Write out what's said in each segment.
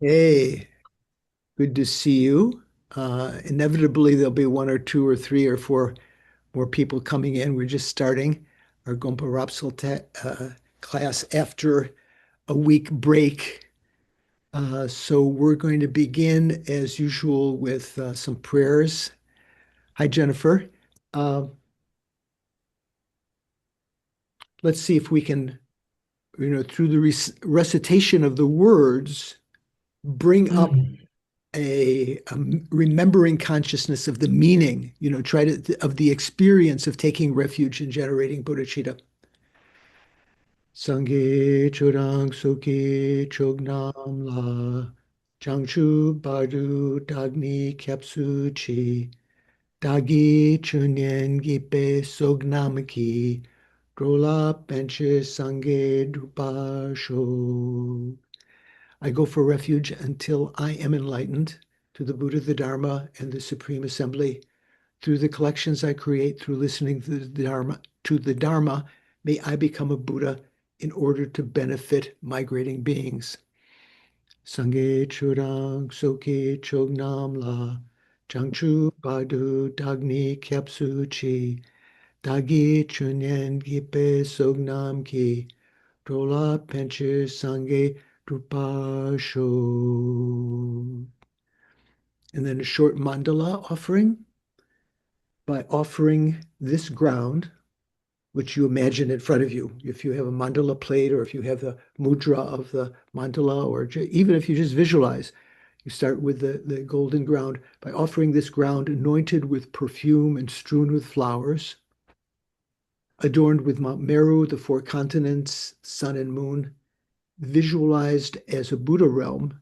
Hey, good to see you. Inevitably, there'll be one or two or three or four more people coming in. We're just starting our Gompa Rapsal class after a week break. So we're going to begin as usual with some prayers. Hi, Jennifer. Uh, let's see if we can, through the recitation of the words, bring up Mm. a remembering consciousness of the meaning, try to, of the experience of taking refuge in generating bodhicitta. Sangye churang soke chognam la changchu badu dagni kyapsu chi dagi chunyen gipe sognam ki drola benche sangye drupa sho. I go for refuge until I am enlightened to the Buddha, the Dharma, and the Supreme Assembly. Through the collections I create, through listening to the Dharma, may I become a Buddha in order to benefit migrating beings. Sangye churang soke chognam la changchu badu dagni kyapsu chi dagi chunyen gipe sognam ki drola penche sangye drupasho. And then a short mandala offering. By offering this ground, which you imagine in front of you, if you have a mandala plate or if you have the mudra of the mandala, or even if you just visualize, you start with the golden ground. By offering this ground anointed with perfume and strewn with flowers, adorned with Mount Meru, the four continents, sun and moon, visualized as a Buddha realm.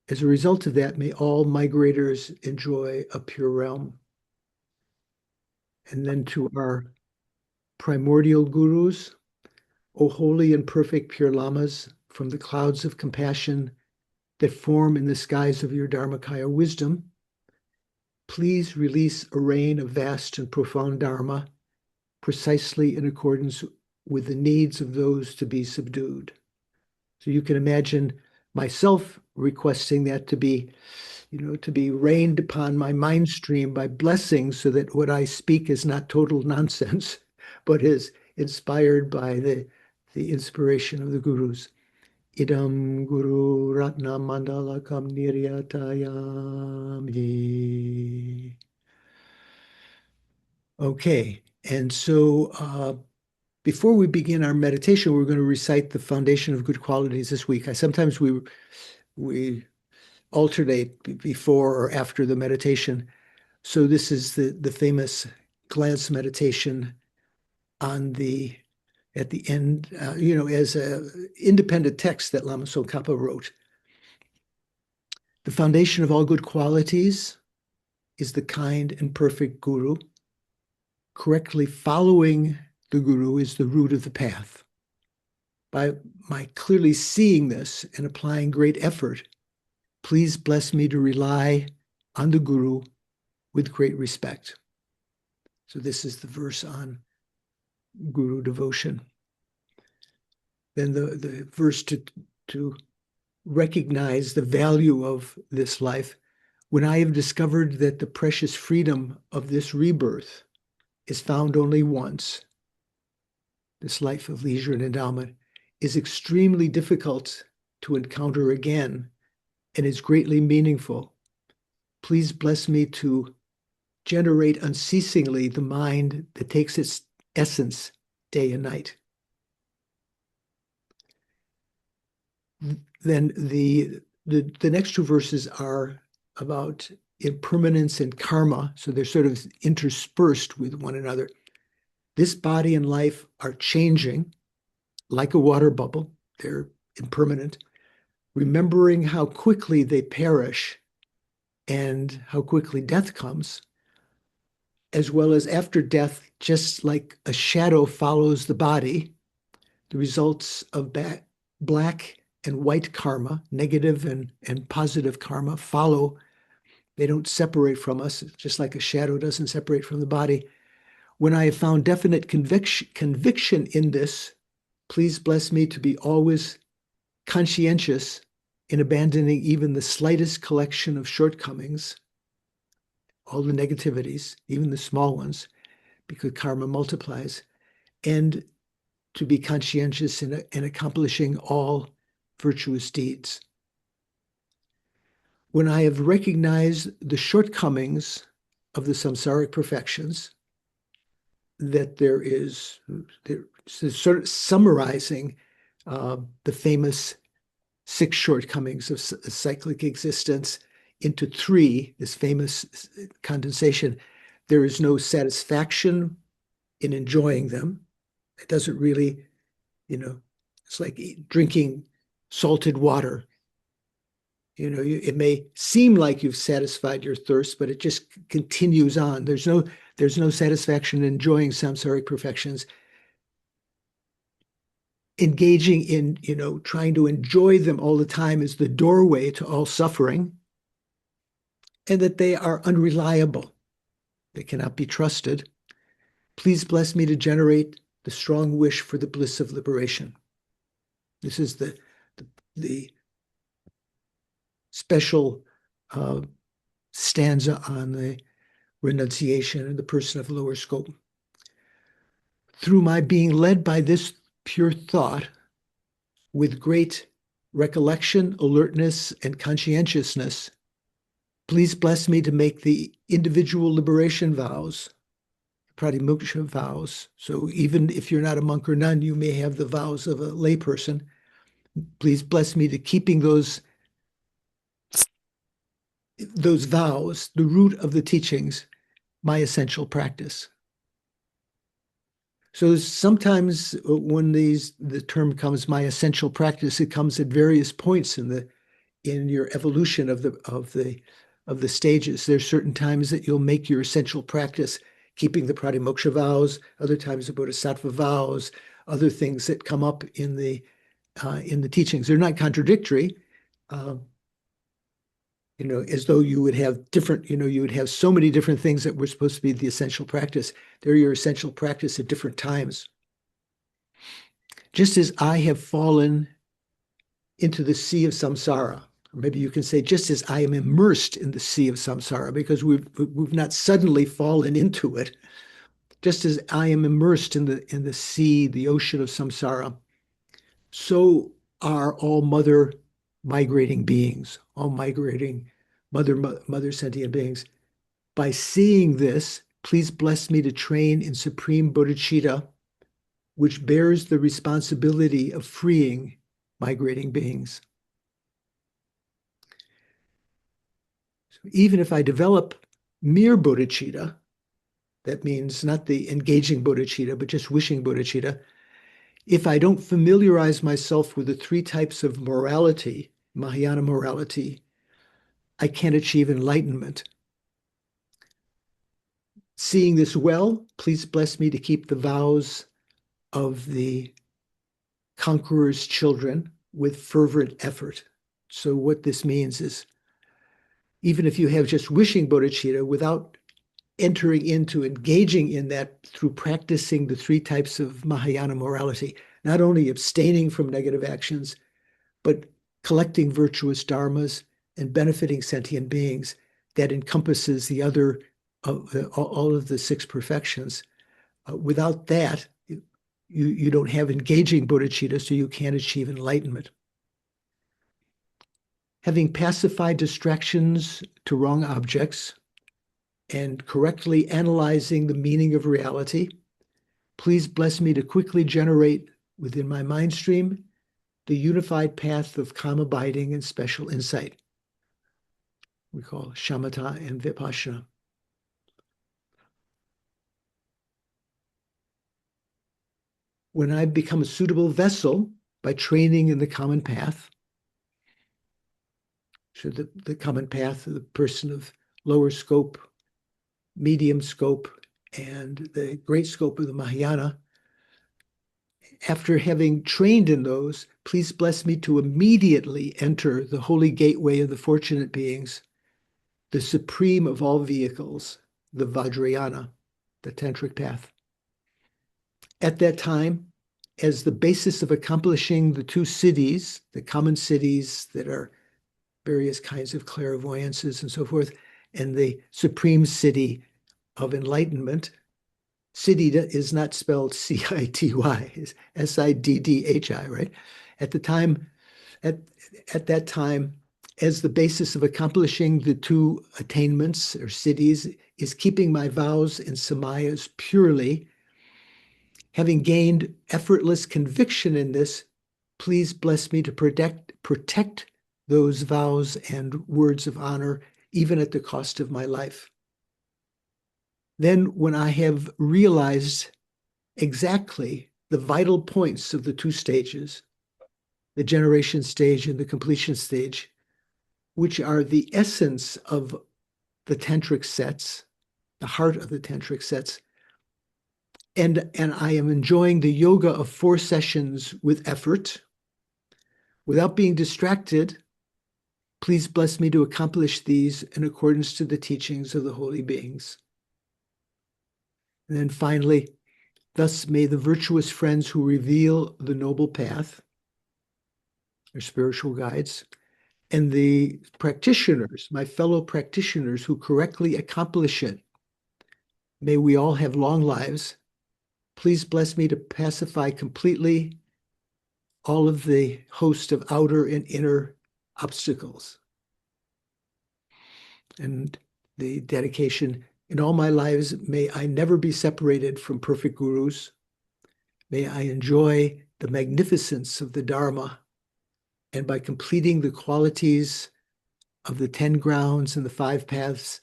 As a result of that, may all migrators enjoy a pure realm. And then to our primordial gurus, O holy and perfect pure lamas, from the clouds of compassion that form in the skies of your Dharmakaya wisdom, please release a rain of vast and profound Dharma precisely in accordance with the needs of those to be subdued. So you can imagine myself requesting that to be rained upon my mind stream by blessings so that what I speak is not total nonsense, but is inspired by the inspiration of the gurus. Idam Guru Ratna Mandalakam Niryatayami. Okay, and so before we begin our meditation, we're going to recite the foundation of good qualities this week. Sometimes we alternate before or after the meditation. So this is the famous glance meditation on the at the end, as a independent text that Lama Tsongkhapa wrote. The foundation of all good qualities is the kind and perfect guru. Correctly following the guru is the root of the path. By my clearly seeing this and applying great effort, please bless me to rely on the guru with great respect. So this is the verse on guru devotion. Then the verse to recognize the value of this life. When I have discovered that the precious freedom of this rebirth is found only once, this life of leisure and endowment is extremely difficult to encounter again and is greatly meaningful. Please bless me to generate unceasingly the mind that takes its essence day and night. Then the next two verses are about impermanence and karma, so they're sort of interspersed with one another. This body and life are changing like a water bubble. They're impermanent. Remembering how quickly they perish and how quickly death comes, as well as after death, just like a shadow follows the body, the results of black and white karma, negative and positive karma, follow. They don't separate from us, just like a shadow doesn't separate from the body. When I have found definite conviction in this, please bless me to be always conscientious in abandoning even the slightest collection of shortcomings, all the negativities, even the small ones, because karma multiplies, and to be conscientious in accomplishing all virtuous deeds. When I have recognized the shortcomings of the samsaric perfections, that there's sort of summarizing the famous 6 shortcomings of cyclic existence into 3, this famous condensation. There is no satisfaction in enjoying them. It doesn't really, it's like drinking salted water. It may seem like you've satisfied your thirst, but it just continues on. There's no satisfaction in enjoying samsaric perfections. Engaging in, trying to enjoy them all the time is the doorway to all suffering, and that they are unreliable. They cannot be trusted. Please bless me to generate the strong wish for the bliss of liberation. This is the special stanza on the renunciation and the person of lower scope. Through my being led by this pure thought, with great recollection, alertness, and conscientiousness, please bless me to make the individual liberation vows, pratimoksha vows. So even if you're not a monk or nun, you may have the vows of a layperson. Please bless me to keeping those vows, the root of the teachings, my essential practice. So sometimes when the term comes, my essential practice, it comes at various points in your evolution of the stages. There's certain times that you'll make your essential practice keeping the pratimoksha vows, other times the bodhisattva vows, other things that come up in the teachings. They're not contradictory. As though you would have different, you would have so many different things that were supposed to be the essential practice. They're your essential practice at different times. Just as I have fallen into the sea of samsara, or maybe you can say, just as I am immersed in the sea of samsara, because we've not suddenly fallen into it. Just as I am immersed in the sea, the ocean of samsara, so are all mother migrating beings, all migrating mother sentient beings. By seeing this, please bless me to train in supreme bodhicitta, which bears the responsibility of freeing migrating beings. So even if I develop mere bodhicitta, that means not the engaging bodhicitta, but just wishing bodhicitta, if I don't familiarize myself with the 3 types of morality, Mahayana morality, I can't achieve enlightenment. Seeing this well, please bless me to keep the vows of the conqueror's children with fervent effort. So what this means is, even if you have just wishing bodhicitta, without entering into engaging in that through practicing the 3 types of Mahayana morality, not only abstaining from negative actions, but collecting virtuous dharmas and benefiting sentient beings, that encompasses the other all of the 6 perfections. Without that, you don't have engaging bodhicitta, so you can't achieve enlightenment. Having pacified distractions to wrong objects and correctly analyzing the meaning of reality, please bless me to quickly generate within my mind stream the unified path of calm abiding and special insight. We call shamatha and vipassana. When I become a suitable vessel by training in the common path, so the common path of the person of lower scope, medium scope, and the great scope of the Mahayana, after having trained in those, please bless me to immediately enter the holy gateway of the fortunate beings, the supreme of all vehicles, the Vajrayana, the tantric path. At that time, as the basis of accomplishing the 2 siddhis, the common siddhis that are various kinds of clairvoyances and so forth, and the supreme city of enlightenment. City is not spelled C-I-T-Y, it's S-I-D-D-H-I, right? At the time, at, at that time, as the basis of accomplishing the two attainments or cities is keeping my vows and samayas purely. Having gained effortless conviction in this, please bless me to protect those vows and words of honor, even at the cost of my life. Then, when I have realized exactly the vital points of the two stages, the generation stage and the completion stage, which are the essence of the tantric sets, the heart of the tantric sets, and I am enjoying the yoga of 4 sessions with effort, without being distracted. Please bless me to accomplish these in accordance to the teachings of the holy beings. And then finally, thus may the virtuous friends who reveal the noble path, or spiritual guides, and the practitioners, my fellow practitioners who correctly accomplish it, may we all have long lives. Please bless me to pacify completely all of the host of outer and inner obstacles. And the dedication, in all my lives, may I never be separated from perfect gurus. May I enjoy the magnificence of the Dharma. And by completing the qualities of the 10 grounds and the 5 paths,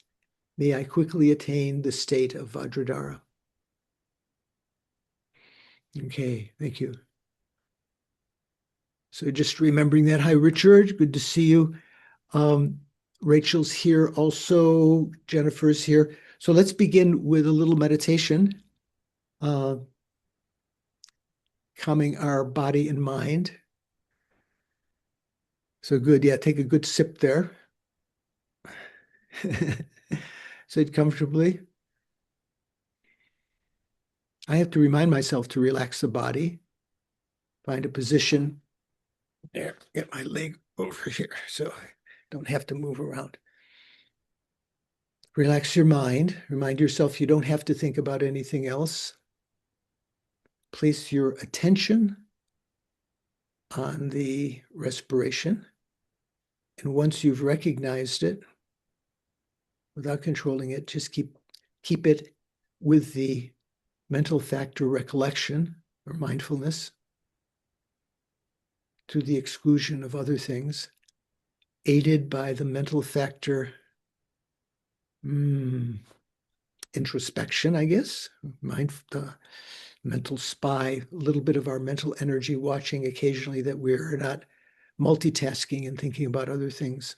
may I quickly attain the state of Vajradhara. Okay, thank you. So just remembering that. Hi, Richard. Good to see you. Rachel's here also. Jennifer's here. So let's begin with a little meditation, calming our body and mind. So good. Yeah, take a good sip there. Sit comfortably. I have to remind myself to relax the body. Find a position. There, get my leg over here so I don't have to move around. Relax your mind. Remind yourself you don't have to think about anything else. Place your attention on the respiration. And once you've recognized it, without controlling it, just keep it with the mental factor recollection or mindfulness to the exclusion of other things, aided by the mental factor introspection, I guess, the mental spy, a little bit of our mental energy watching occasionally that we're not multitasking and thinking about other things.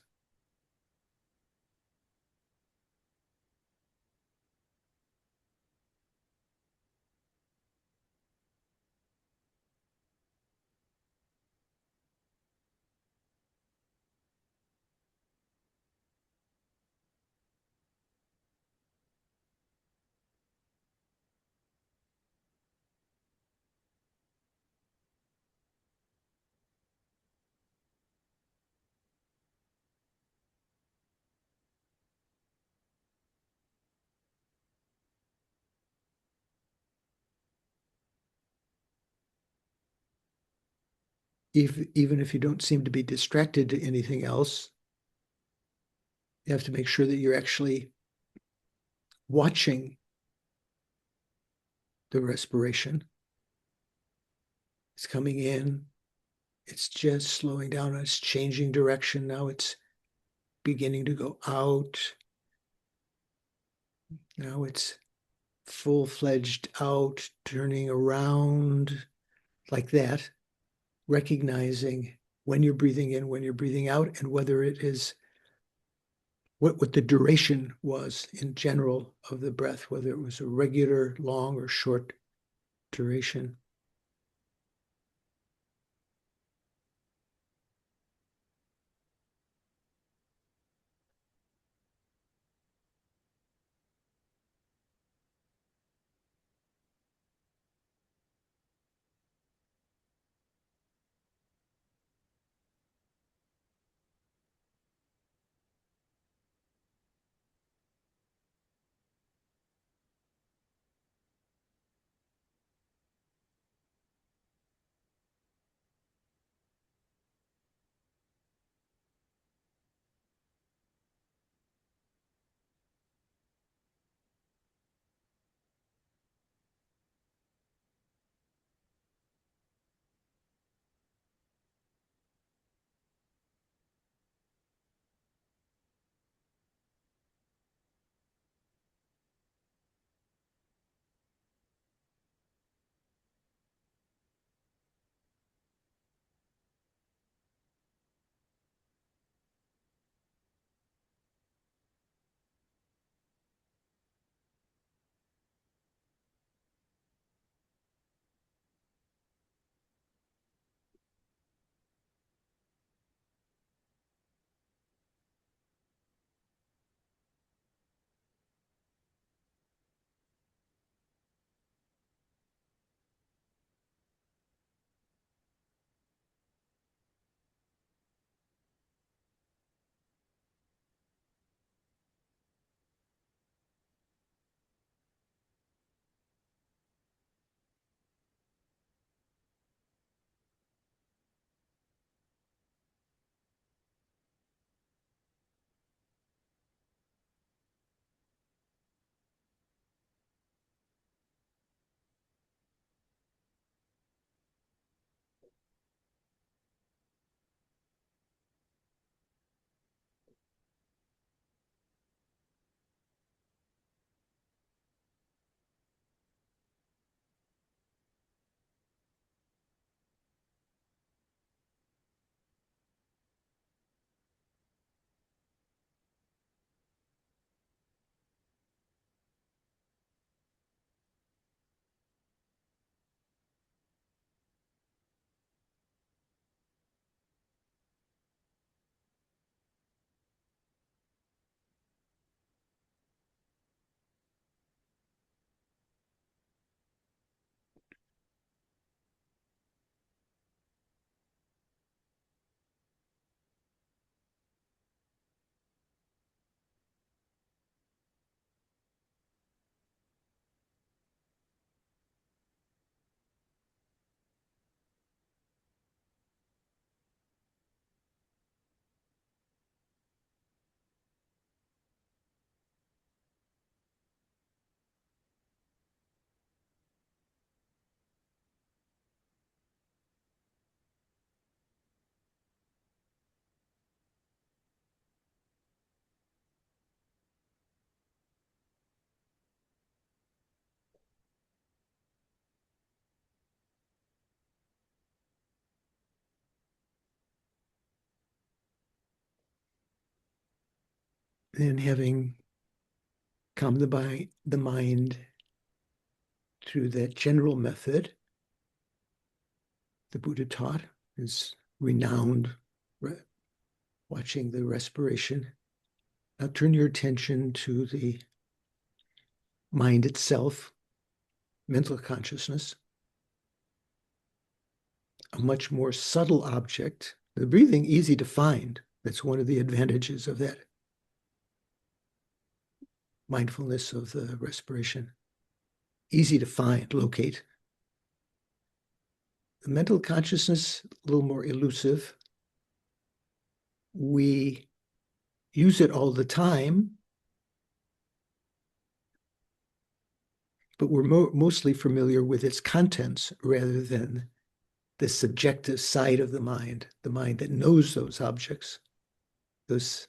Even if you don't seem to be distracted to anything else, you have to make sure that you're actually watching the respiration. It's coming in, it's just slowing down, it's changing direction. Now it's beginning to go out. Now it's full-fledged out, turning around like that, recognizing when you're breathing in, when you're breathing out, and whether it is what the duration was in general of the breath, whether it was a regular, long, or short duration. then having calmed the mind through that general method the Buddha taught, is renowned, watching the respiration. Now turn your attention to the mind itself, mental consciousness, a much more subtle object. The breathing, easy to find. That's one of the advantages of that mindfulness of the respiration. Easy to find, locate. The mental consciousness, a little more elusive. We use it all the time, but we're mostly familiar with its contents rather than the subjective side of the mind that knows those objects, those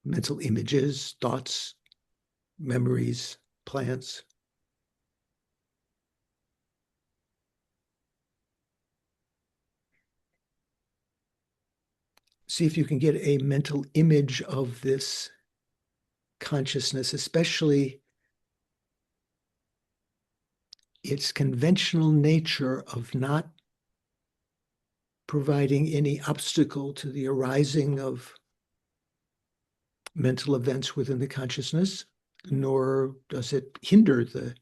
mental images, thoughts, memories, plans. See if you can get a mental image of this consciousness, especially its conventional nature of not providing any obstacle to the arising of mental events within the consciousness, nor does it hinder the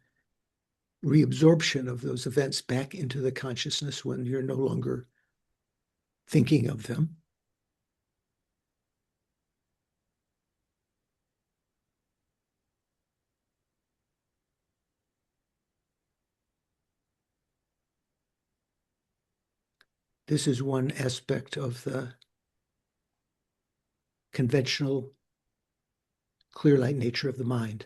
reabsorption of those events back into the consciousness when you're no longer thinking of them. This is one aspect of the conventional clear light nature of the mind,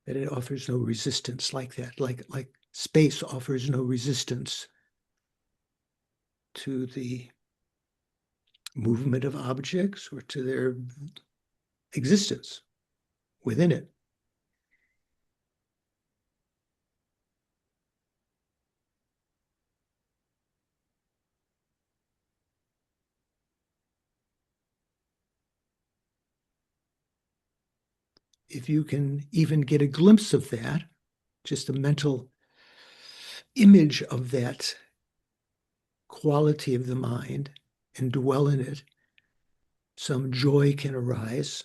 that it offers no resistance like that, like space offers no resistance to the movement of objects or to their existence within it. If you can even get a glimpse of that, just a mental image of that quality of the mind and dwell in it, some joy can arise.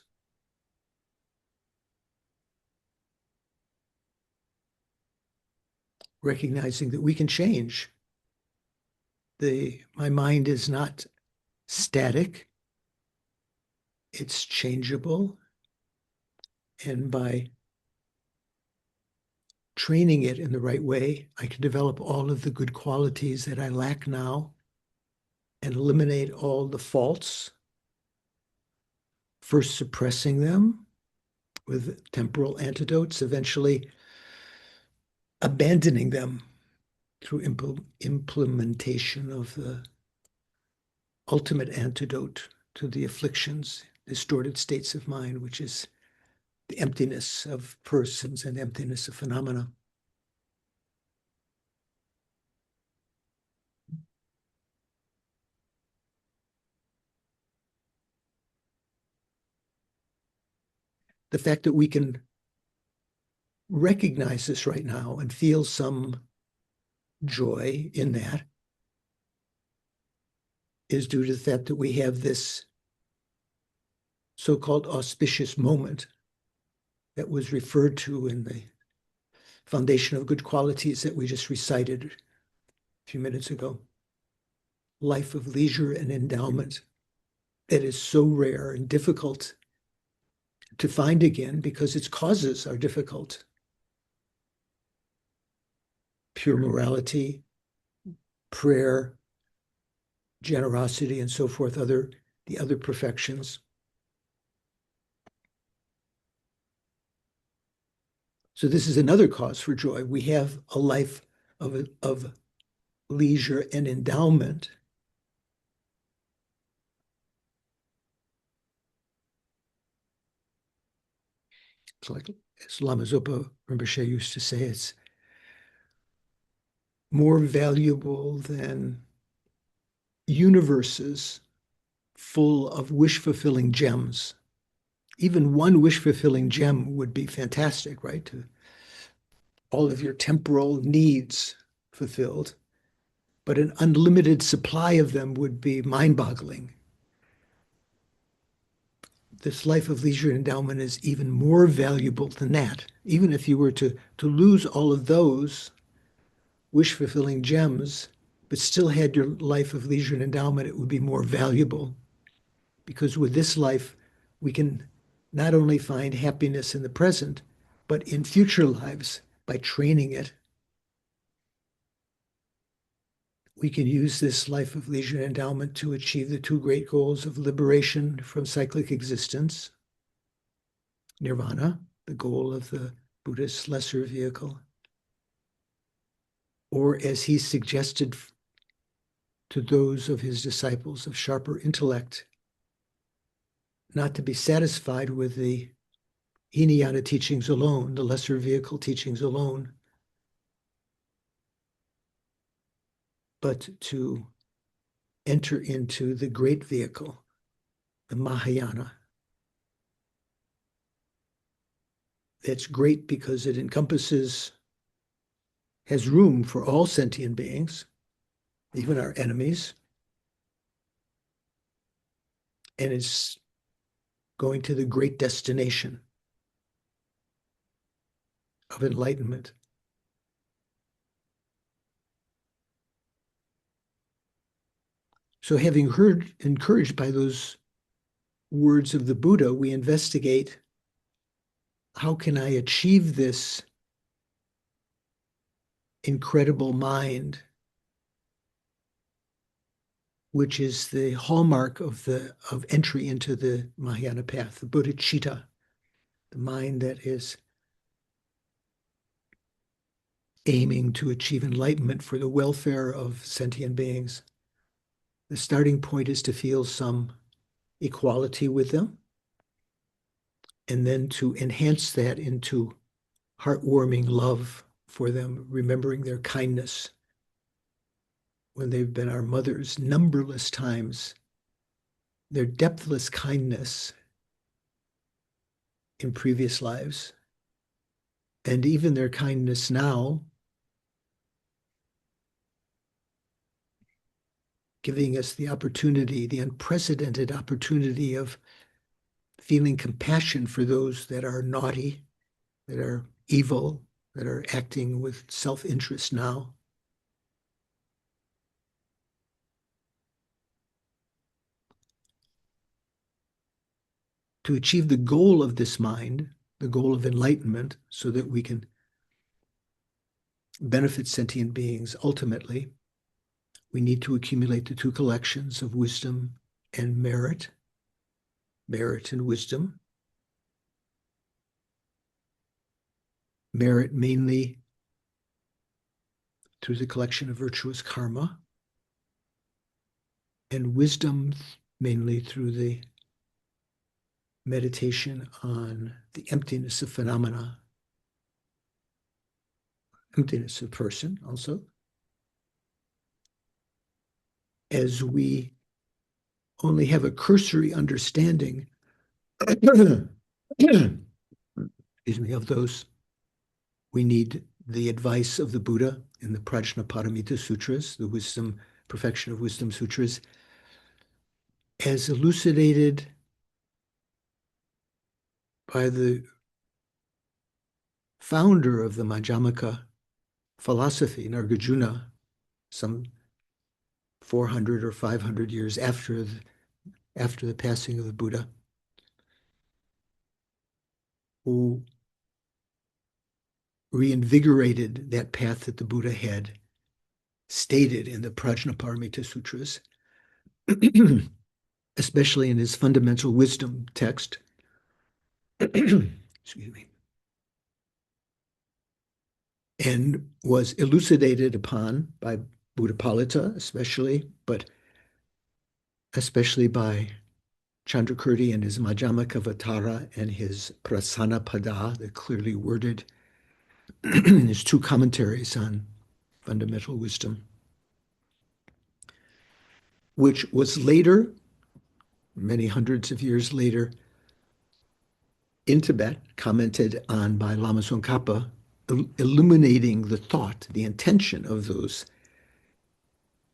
Recognizing that we can change. My mind is not static, it's changeable. And by training it in the right way, I can develop all of the good qualities that I lack now and eliminate all the faults, first suppressing them with temporal antidotes, eventually abandoning them through implementation of the ultimate antidote to the afflictions, distorted states of mind, which is the emptiness of persons and emptiness of phenomena. The fact that we can recognize this right now and feel some joy in that is due to the fact that we have this so-called auspicious moment that was referred to in the foundation of good qualities that we just recited a few minutes ago. Life of leisure and endowment that is so rare and difficult to find again because its causes are difficult. Pure morality, prayer, generosity, and so forth, the other perfections. So this is another cause for joy. We have a life of leisure and endowment. It's like, as Lama Zopa Rinpoche used to say, it's more valuable than universes full of wish-fulfilling gems. Even one wish-fulfilling gem would be fantastic, right? To all of your temporal needs fulfilled. But an unlimited supply of them would be mind-boggling. This life of leisure and endowment is even more valuable than that. Even if you were to lose all of those wish-fulfilling gems, but still had your life of leisure and endowment, it would be more valuable. Because with this life, we can not only find happiness in the present, but in future lives by training it. We can use this life of leisure and endowment to achieve the two great goals of liberation from cyclic existence, nirvana, the goal of the Buddhist lesser vehicle, or as he suggested to those of his disciples of sharper intellect, not to be satisfied with the Hinayana teachings alone, the lesser vehicle teachings alone, but to enter into the great vehicle, the Mahayana. That's great because it has room for all sentient beings, even our enemies, and it's going to the great destination of enlightenment. So having heard, encouraged by those words of the Buddha, we investigate, how can I achieve this incredible mind, which is the hallmark of entry into the Mahayana path, the bodhicitta, the mind that is aiming to achieve enlightenment for the welfare of sentient beings. The starting point is to feel some equality with them, and then to enhance that into heartwarming love for them, remembering their kindness when they've been our mothers numberless times, their depthless kindness in previous lives, and even their kindness now, giving us the opportunity, the unprecedented opportunity of feeling compassion for those that are naughty, that are evil, that are acting with self-interest now. To achieve the goal of this mind, the goal of enlightenment, so that we can benefit sentient beings ultimately, we need to accumulate the two collections of wisdom and merit, merit and wisdom. Merit mainly through the collection of virtuous karma, and wisdom mainly through the meditation on the emptiness of phenomena, emptiness of person also. As we only have a cursory understanding excuse me, of those, we need the advice of the Buddha in the Prajnaparamita Sutras, the wisdom, perfection of wisdom sutras, as elucidated by the founder of the Madhyamaka philosophy, Nagarjuna, some 400 or 500 years after the passing of the Buddha, who reinvigorated that path that the Buddha had stated in the Prajnaparamita Sutras, especially in his fundamental wisdom text. Excuse me. And was elucidated upon by Buddhapalita, especially, but especially by Chandrakirti and his Madhyamakavatara and his Prasanapada, the clearly worded, his two commentaries on fundamental wisdom, which was later many hundreds of years later in Tibet, commented on by Lama Tsongkhapa, illuminating the thought, the intention of those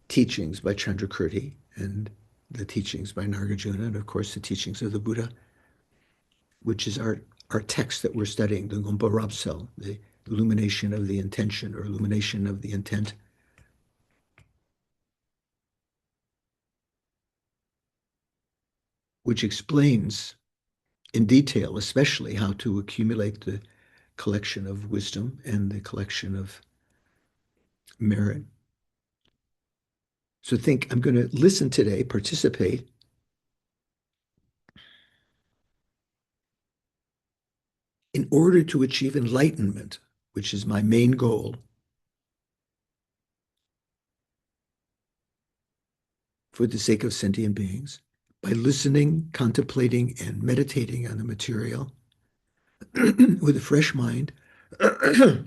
teachings by Chandrakirti and the teachings by Nagarjuna, and of course the teachings of the Buddha, which is our text that we're studying, the Ngompa Rapsel, the illumination of the intention or illumination of the intent. Which explains in detail, especially how to accumulate the collection of wisdom and the collection of merit. So think, I'm going to listen today, participate, in order to achieve enlightenment, which is my main goal, for the sake of sentient beings, by listening, contemplating, and meditating on the material with a fresh mind. I'm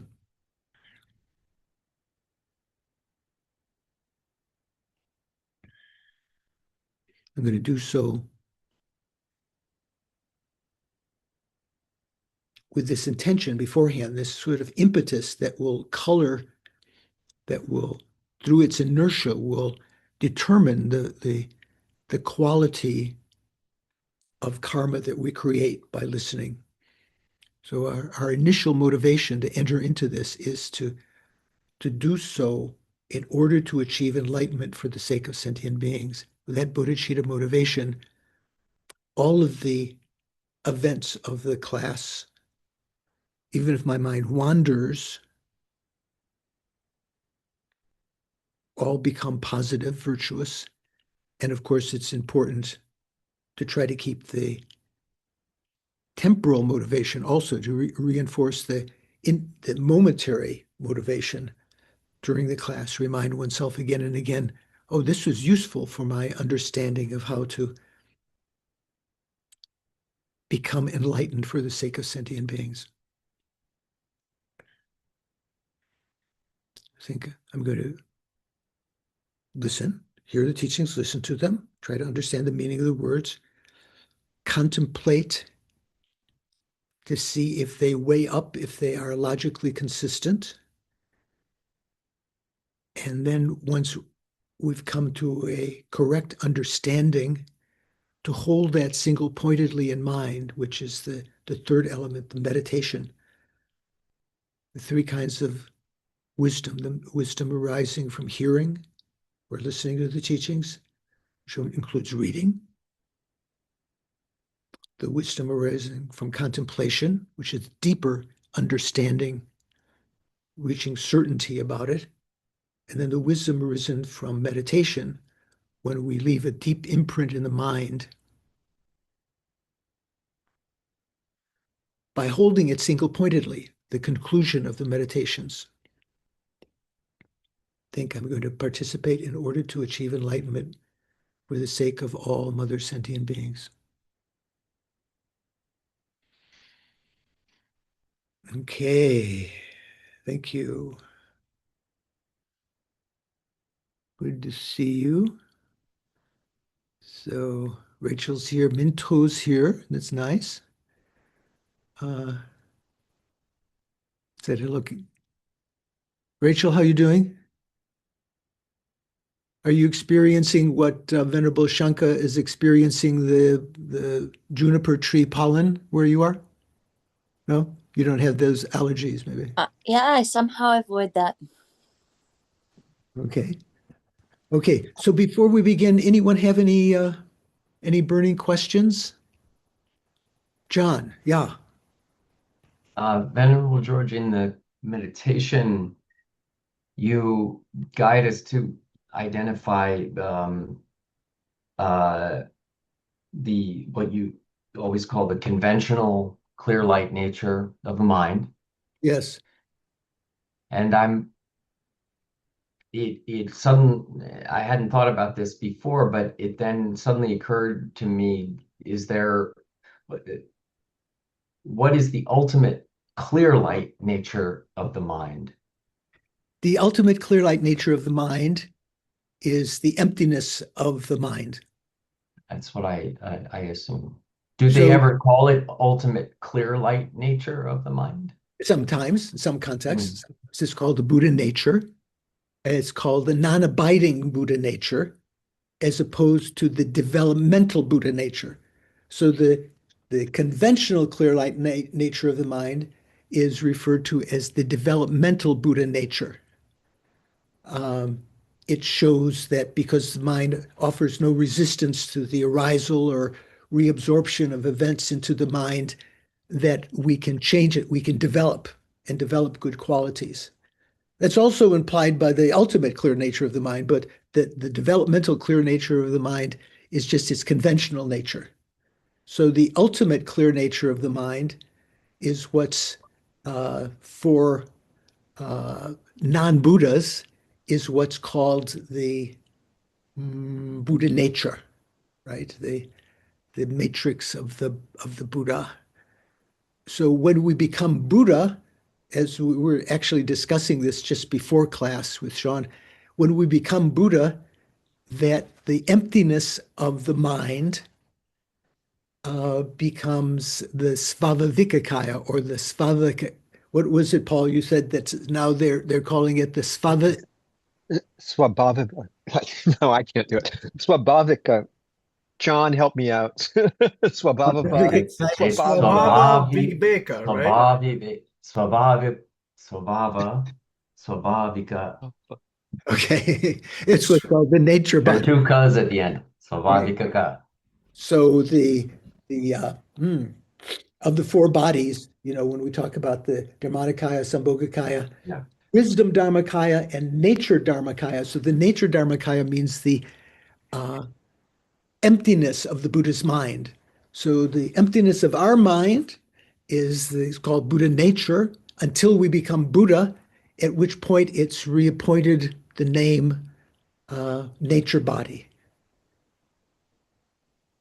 going to do so with this intention beforehand, this sort of impetus that will color, that will, through its inertia, will determine the quality of karma that we create by listening. So our initial motivation to enter into this is to do so in order to achieve enlightenment for the sake of sentient beings. With that bodhicitta motivation, all of the events of the class, even if my mind wanders, all become positive, virtuous. And of course, it's important to try to keep the temporal motivation also, to reinforce the momentary motivation during the class, remind oneself again and again, oh, this was useful for my understanding of how to become enlightened for the sake of sentient beings. I think I'm going to listen, hear the teachings, listen to them, try to understand the meaning of the words, contemplate to see if they weigh up, if they are logically consistent. And then once we've come to a correct understanding, to hold that single pointedly in mind, which is the third element, the meditation, the three kinds of wisdom, the wisdom arising from hearing or listening to the teachings, which includes reading, the wisdom arising from contemplation, which is deeper understanding, reaching certainty about it, and then the wisdom arisen from meditation, when we leave a deep imprint in the mind by holding it single-pointedly, the conclusion of the meditations. Think I'm going to participate in order to achieve enlightenment for the sake of all mother sentient beings. Okay, thank you. Good to see you. So Rachel's here, Minto's here. That's nice. Said hello. Rachel, how you doing? Are you experiencing what Venerable Shanka is experiencing, the juniper tree pollen where you are? No? You don't have those allergies, maybe? Yeah, I somehow avoid that. Okay. Okay. So before we begin, anyone have any burning questions? John, yeah. Venerable George, in the meditation, you guide us to identify uh, what you always call the conventional clear light nature of the mind. Yes. And I hadn't thought about this before, but it then suddenly occurred to me, what is the ultimate clear light nature of the mind? The ultimate clear light nature of the mind is the emptiness of the mind. That's what I assume. Do they ever call it ultimate clear light nature of the mind? Sometimes, in some contexts, it's called the Buddha nature. It's called the non-abiding Buddha nature, as opposed to the developmental Buddha nature. So the conventional clear light nature of the mind is referred to as the developmental Buddha nature. It shows that because the mind offers no resistance to the arisal or reabsorption of events into the mind, that we can change it, we can develop and develop good qualities. That's also implied by the ultimate clear nature of the mind, but the developmental clear nature of the mind is just its conventional nature. So the ultimate clear nature of the mind is what's for non-Buddhas is what's called the Buddha nature, right? The matrix of the Buddha. So when we become Buddha, as we were actually discussing this just before class with Sean, when we become Buddha, that the emptiness of the mind becomes the svabhavikakaya or the svabhavika. What was it, Paul? You said that now they're calling it the svabha. Swabhavika. No, I can't do it. Swabhavika. John, help me out. Swabhavika. It's Swabhavika. Viveka, right? Swabhavika. Okay, it's what's called the nature There are body. two ka's at the end. Swabhavika. So the of the four bodies, when we talk about the Dharmakaya, Sambhogakaya, Yeah. wisdom Dharmakaya, and nature Dharmakaya. So the nature Dharmakaya means the emptiness of the Buddha's mind. So the emptiness of our mind is called Buddha nature until we become Buddha, at which point it's reappointed the name nature body.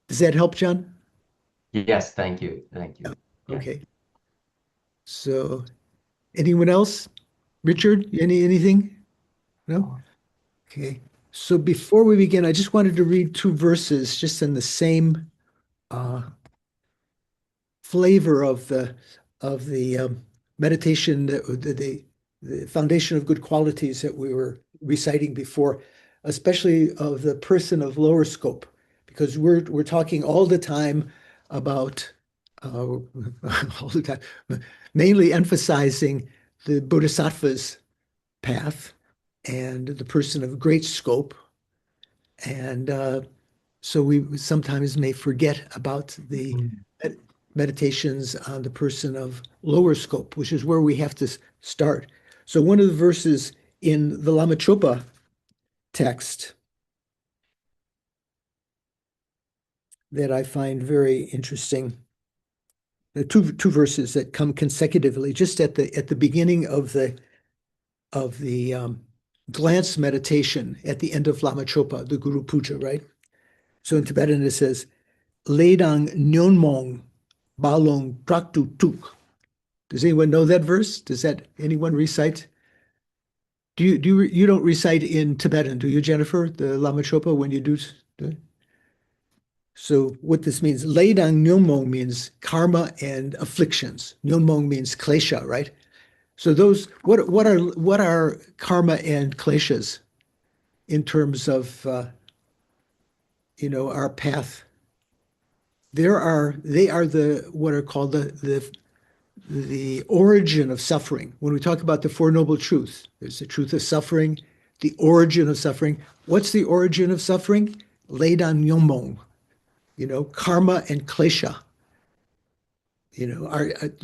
Does that help, John? Yes, thank you. Thank you. Yeah. Okay. So anyone else? Richard, anything? No? Okay. So before we begin, I just wanted to read two verses just in the same flavor of the meditation, the foundation of good qualities that we were reciting before, especially of the person of lower scope, because we're talking all the time about all the time, mainly emphasizing the Bodhisattva's path and the person of great scope. And so we sometimes may forget about the meditations on the person of lower scope, which is where we have to start. So one of the verses in the Lama Chopa text that I find very interesting, the two verses that come consecutively, just at the beginning of the glance meditation at the end of Lama Chopa, the Guru Puja, right? So in Tibetan it says, Ledang Nyonmong Balong Traktu Tuk. Does anyone know that verse? Does that anyone recite? You don't recite in Tibetan, do you, Jennifer? The Lama Chopa when you do? So what this means, Ledang Nyonmong means karma and afflictions. Nyonmong means klesha, right? So those what are karma and kleshas in terms of our path? They are the what are called the origin of suffering. When we talk about the Four Noble Truths, there's the truth of suffering, the origin of suffering. What's the origin of suffering? Leidan Nyomong, karma and klesha.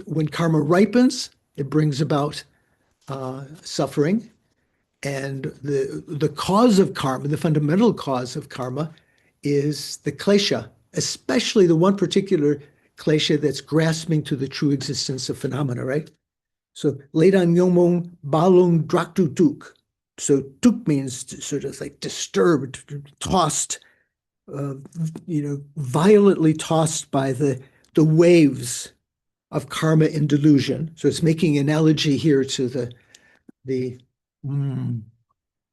When karma ripens, it brings about suffering. And the cause of karma, the fundamental cause of karma, is the klesha, especially the one particular klesha that's grasping to the true existence of phenomena, right? So, Ledan Yomong Balung Draktu Tuk. So, tuk means sort of like disturbed, tossed, violently tossed by the waves of karma and delusion. So, it's making analogy here to the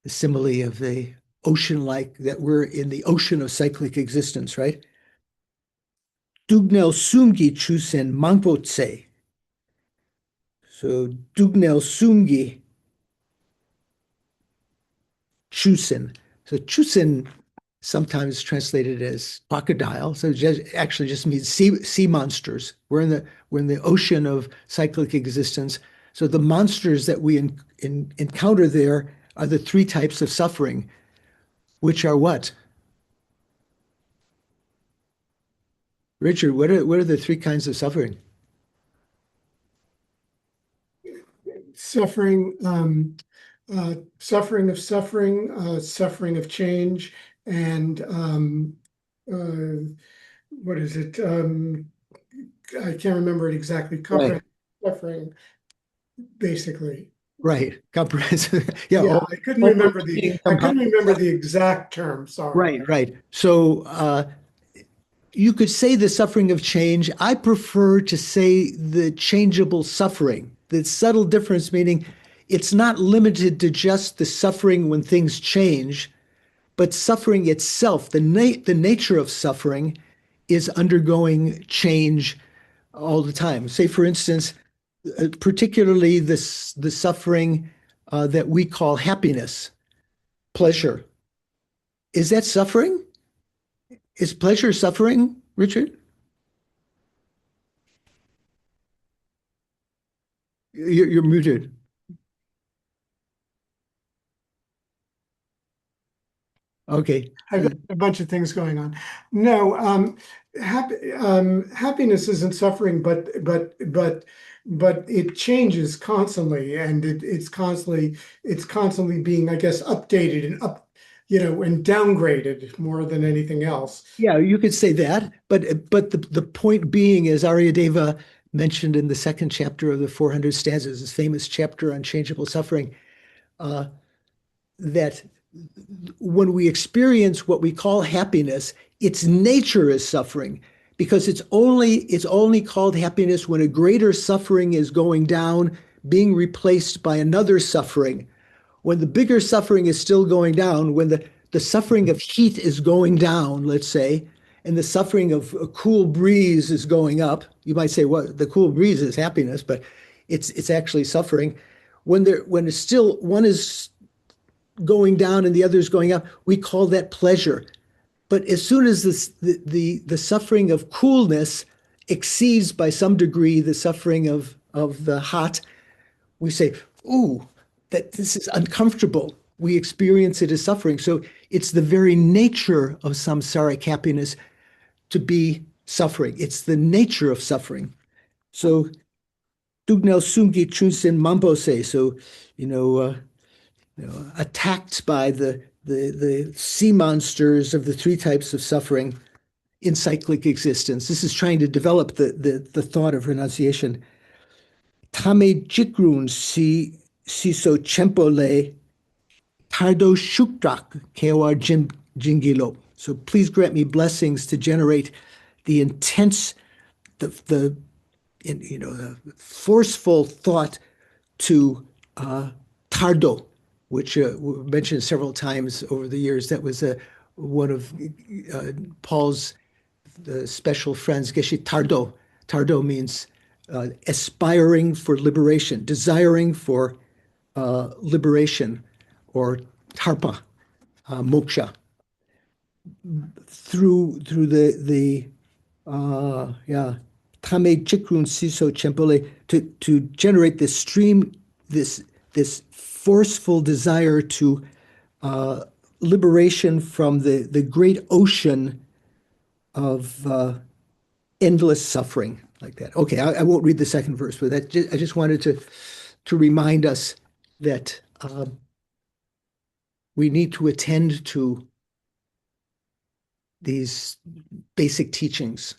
simile of the ocean-like, that we're in the ocean of cyclic existence, right? Dugnel Sungi Chusen Mangpo-tse. So Dugnel Sungi Chusen. So Chusen sometimes translated as crocodile. So it actually just means sea monsters. We're in the ocean of cyclic existence. So the monsters that we encounter there are the three types of suffering, which are what? Richard, what are the three kinds of suffering? Suffering, suffering of suffering, suffering of change, and what is it? I can't remember it exactly. Right. Suffering, basically. Right. Comprehensive. Yeah. Yeah, I couldn't remember the exact term. Sorry. Right. So you could say the suffering of change. I prefer to say the changeable suffering, the subtle difference, meaning it's not limited to just the suffering when things change, but suffering itself, the nature of suffering is undergoing change all the time. Say, for instance, particularly the suffering that we call happiness, pleasure. Is that suffering? Is pleasure suffering, Richard? You're muted. Okay. I've got a bunch of things going on. No, happiness isn't suffering, but it changes constantly, and it's constantly being, I guess, updated and and downgraded more than anything else. Yeah, you could say that, but the point being, as Aryadeva mentioned in the second chapter of the 400 stanzas, his famous chapter on changeable suffering, that when we experience what we call happiness, its nature is suffering, because it's only called happiness when a greater suffering is going down, being replaced by another suffering. When the bigger suffering is still going down, when the suffering of heat is going down, let's say, and the suffering of a cool breeze is going up, you might say, well, the cool breeze is happiness, but it's actually suffering. When it's still one is going down and the other is going up, we call that pleasure. But as soon as the suffering of coolness exceeds by some degree the suffering of the hot, we say, ooh, that this is uncomfortable. We experience it as suffering. So it's the very nature of samsaric happiness to be suffering. It's the nature of suffering. So Dugnel Sungi Chunsen Mampose. So, attacked by the sea monsters of the three types of suffering in cyclic existence. This is trying to develop the thought of renunciation. Tame jikrun si so chempole tardo shukrak kewar jingilo. So please grant me blessings to generate the intense, the forceful thought to tardo, which mentioned several times over the years. That was one of Paul's special friends, Geshe Tardo. Tardo means aspiring for liberation, desiring for liberation, or tarpa, moksha. Through the tame chikrun siso chempole, to generate this stream, this forceful desire to liberation from the great ocean of endless suffering, like that. Okay, I won't read the second verse, but I just wanted to remind us that we need to attend to these basic teachings,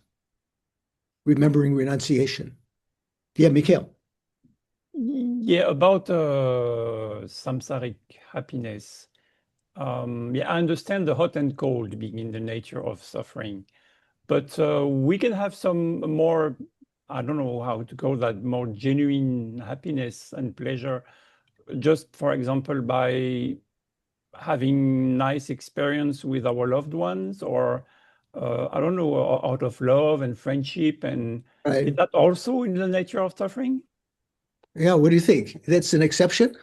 remembering renunciation. Yeah, Mikhail. Yeah, about samsaric happiness. I understand the hot and cold being in the nature of suffering, but we can have some more, I don't know how to call that, more genuine happiness and pleasure, just for example, by having nice experience with our loved ones, or I don't know, out of love and friendship, and is Right. that also in the nature of suffering? Yeah, what do you think? That's an exception?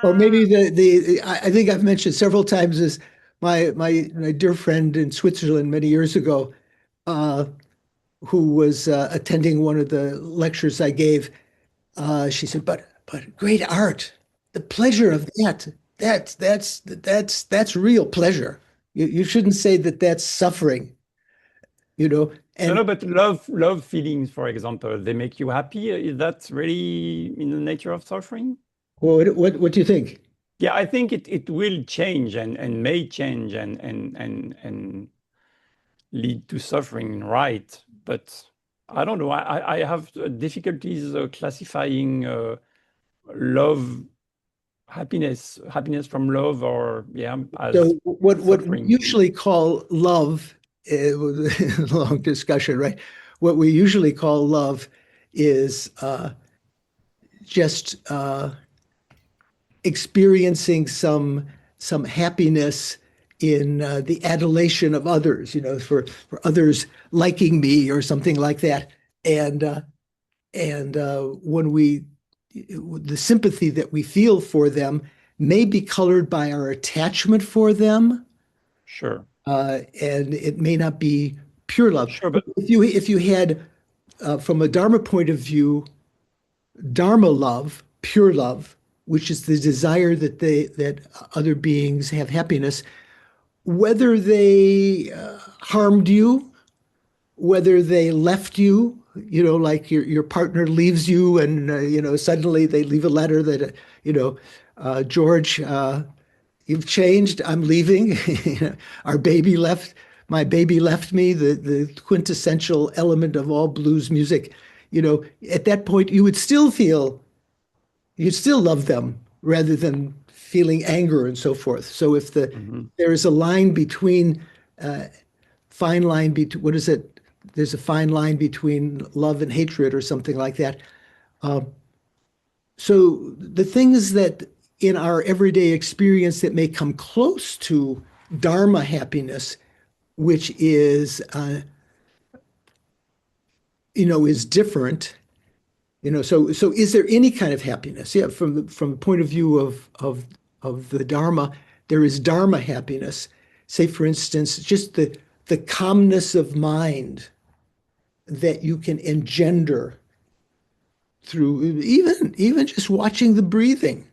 Or Uh, maybe I think I've mentioned several times is my dear friend in Switzerland many years ago, uh, who was attending one of the lectures I gave. She said, but great art, the pleasure of that's real pleasure. You shouldn't say that that's suffering, you know. no, And no, but love feelings, for example, they make you happy. Is that really in the nature of suffering? what do you think? Yeah, I think it will change and may change and lead to suffering, right? But I don't know. I have difficulties classifying love, happiness from love, or yeah, as So what we suffering. usually call love, long discussion, right? What we usually call love is just experiencing some happiness in the adulation of others, for others liking me or something like that. And when the sympathy that we feel for them may be colored by our attachment for them, Sure, and it may not be pure love. sure, but If you had, from a Dharma point of view, Dharma love, pure love, which is the desire that other beings have happiness, whether they harmed you, whether they left you, like your partner leaves you, and suddenly they leave a letter that George, you've changed, I'm leaving. Our baby left, my baby left me, the quintessential element of all blues music. At that point, you'd still love them rather than feeling anger and so forth. So if mhm. there is a line between, fine line between, what is it? There's a fine line between love and hatred or something like that. So the things that in our everyday experience that may come close to Dharma happiness, which is different. So is there any kind of happiness? Yeah, from the point of view of the Dharma, there is Dharma happiness. Say, for instance, just the calmness of mind that you can engender through even just watching the breathing,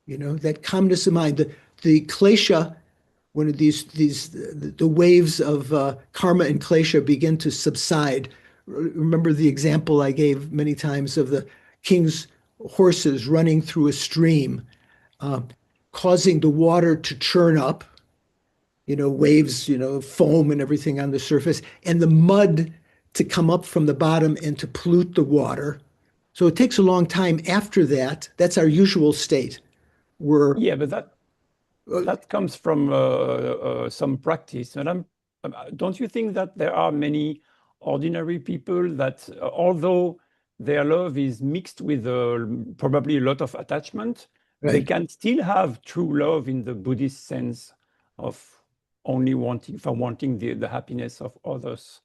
that calmness of mind, the klesha, when the waves of karma and klesha begin to subside. Remember the example I gave many times of the king's horses running through a stream, causing the water to churn up, waves, foam and everything on the surface, and the mud to come up from the bottom and to pollute the water. So it takes a long time after that. That's our usual state. We're Yeah, but that comes from some practice. And don't you think that there are many ordinary people that, although their love is mixed with probably a lot of attachment, they right. can still have true love in the Buddhist sense of only wanting the happiness of others.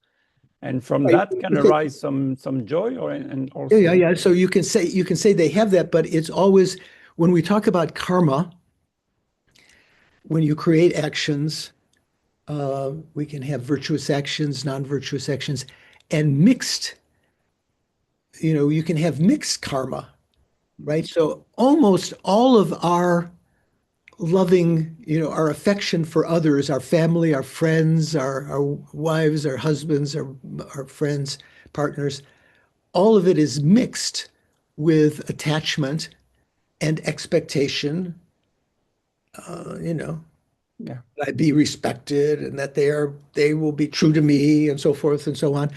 And from Right. that can arise some joy, and Yeah, yeah, also, yeah. So you can say they have that, but it's always when we talk about karma, when you create actions, we can have virtuous actions, non-virtuous actions, and mixed. You can have mixed karma, right? So almost all of our loving, our affection for others, our family, our friends, our wives, our husbands, our friends, partners, all of it is mixed with attachment and expectation, yeah. that I be respected and that they will be true to me and so forth and so on.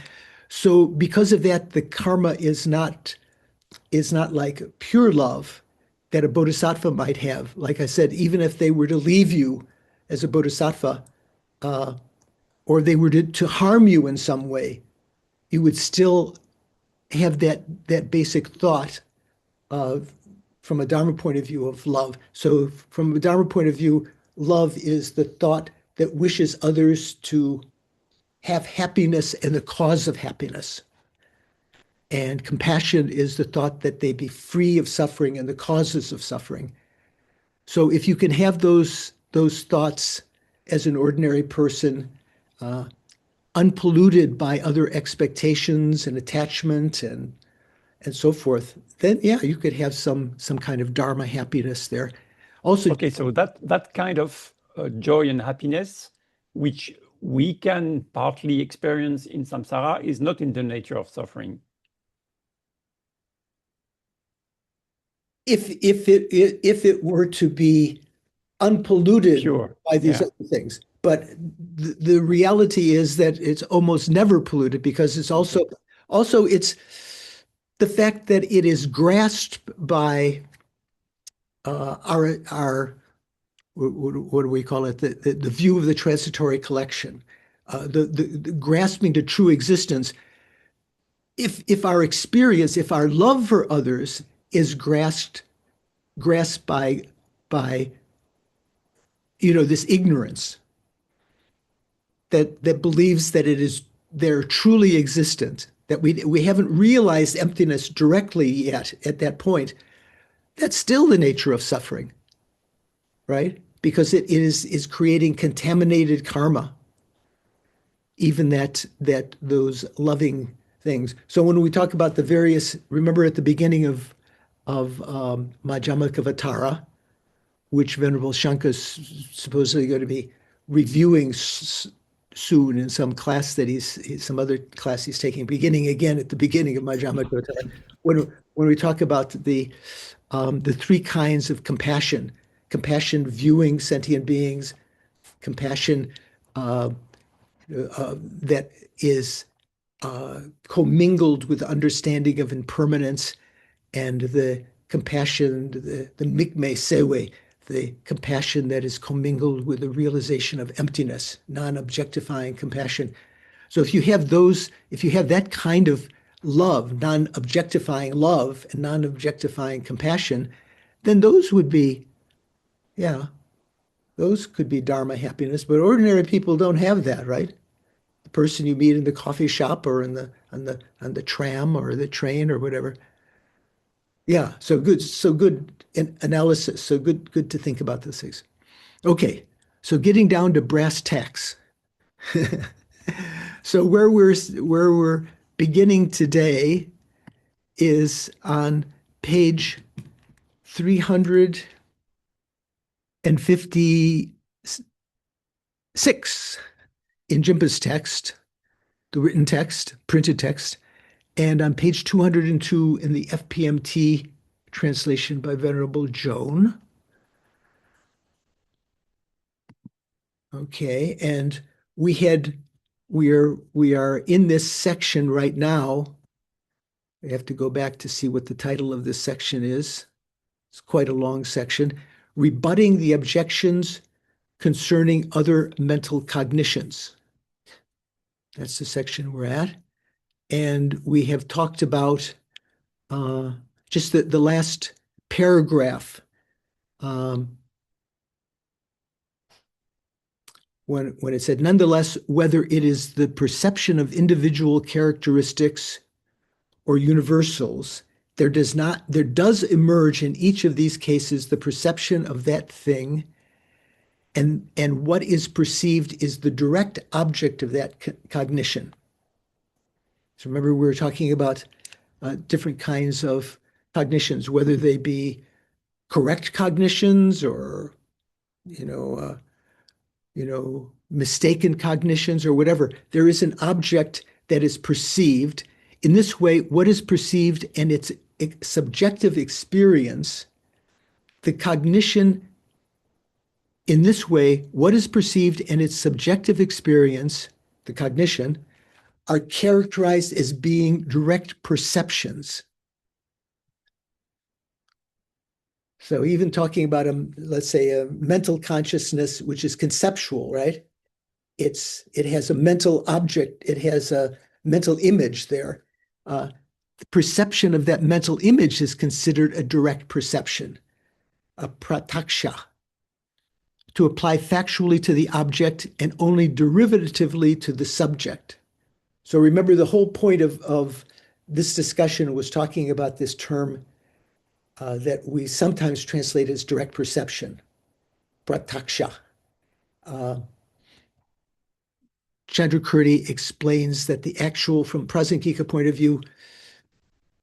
So because of that, the karma is not like pure love that a bodhisattva might have. Like I said, even if they were to leave you as a bodhisattva, or they were to harm you in some way, you would still have that basic thought of from a Dharma point of view of love. So from a Dharma point of view, love is the thought that wishes others to have happiness and the cause of happiness. And compassion is the thought that they be free of suffering and the causes of suffering. So if you can have those thoughts as an ordinary person, unpolluted by other expectations and attachment and so forth, then yeah, you could have some kind of Dharma happiness there. Also, Okay, so that kind of joy and happiness, which we can partly experience in samsara, is not in the nature of suffering. if it were to be unpolluted Pure, by these yeah. other things. But the reality is that it's almost never polluted because it's also it's the fact that it is grasped by our what do we call it, the view of the transitory collection, the grasping to true existence. If our experience, if our love for others is grasped by this ignorance that believes that it is they're truly existent, that we haven't realized emptiness directly yet at that point, that's still the nature of suffering, right? Because it is creating contaminated karma, even that those loving things. So when we talk about the various, remember at the beginning of Madhyamakavatara, which Venerable Shanka is supposedly going to be reviewing soon in some class that some other class he's taking, beginning again at the beginning of Madhyamakavatara. When we talk about the three kinds of compassion viewing sentient beings, compassion that is commingled with understanding of impermanence, and the compassion, the mikme sewe, the compassion that is commingled with the realization of emptiness, non-objectifying compassion. So if you have that kind of love, non-objectifying love and non-objectifying compassion, then those would be, yeah, those could be Dharma happiness. But ordinary people don't have that, right? The person you meet in the coffee shop or on the tram or the train or whatever. Yeah, so good analysis. So good to think about those things. Okay, so getting down to brass tacks. So where we're beginning today is on page 356 in Jimpa's text, the written text, printed text, and on page 202 in the FPMT translation by Venerable Joan. Okay, and we are in this section right now. I have to go back to see what the title of this section is. It's quite a long section. Rebutting the objections concerning other mental cognitions. That's the section we're at. And we have talked about just the last paragraph, when it said, nonetheless, whether it is the perception of individual characteristics or universals, there does emerge in each of these cases the perception of that thing, and what is perceived is the direct object of that cognition. So remember, we were talking about different kinds of cognitions, whether they be correct cognitions or mistaken cognitions or whatever. There is an object that is perceived. In this way, what is perceived and its subjective experience, the cognition, in this way, what is perceived and its subjective experience, the cognition, are characterized as being direct perceptions. So even talking about let's say a mental consciousness, which is conceptual, right? It has a mental object, it has a mental image there. the perception of that mental image is considered a direct perception, a prataksha, to apply factually to the object and only derivatively to the subject. So remember, the whole point of this discussion was talking about this term that we sometimes translate as direct perception, prataksha. Chandrakirti explains that the actual, from Prasangika point of view,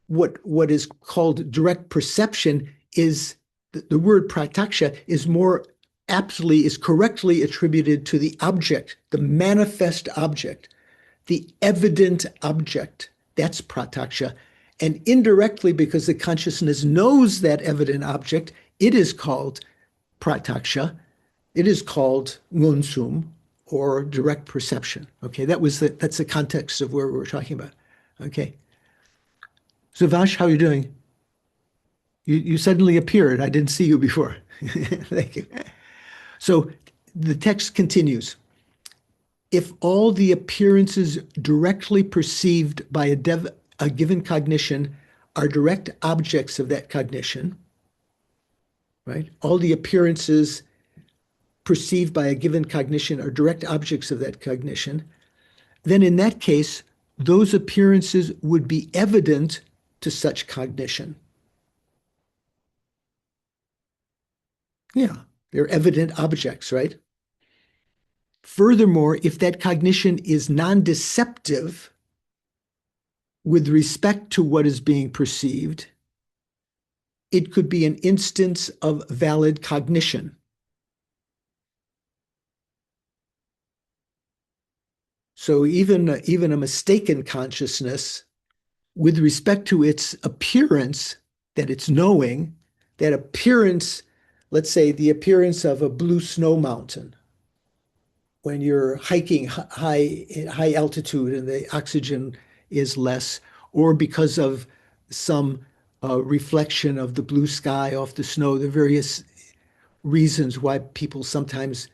what is called direct perception is the word prataksha is more aptly, is correctly attributed to the object, the manifest object, the evident object. That's prataksha. And indirectly, because the consciousness knows that evident object, it is called prataksha. It is called ngonsum, or direct perception. Okay, that's the context of where we're talking about. Okay. Suvash, how are you doing? You suddenly appeared. I didn't see you before. Thank you. So the text continues. If all the appearances directly perceived by a given cognition are direct objects of that cognition, right? All the appearances perceived by a given cognition are direct objects of that cognition, then in that case, those appearances would be evident to such cognition. Yeah, they're evident objects, right? Furthermore, if that cognition is non-deceptive with respect to what is being perceived, it could be an instance of valid cognition. So even a mistaken consciousness, with respect to its appearance, that it's knowing, that appearance, let's say the appearance of a blue snow mountain, when you're hiking high altitude and the oxygen is less, or because of some reflection of the blue sky off the snow, the various reasons why people sometimes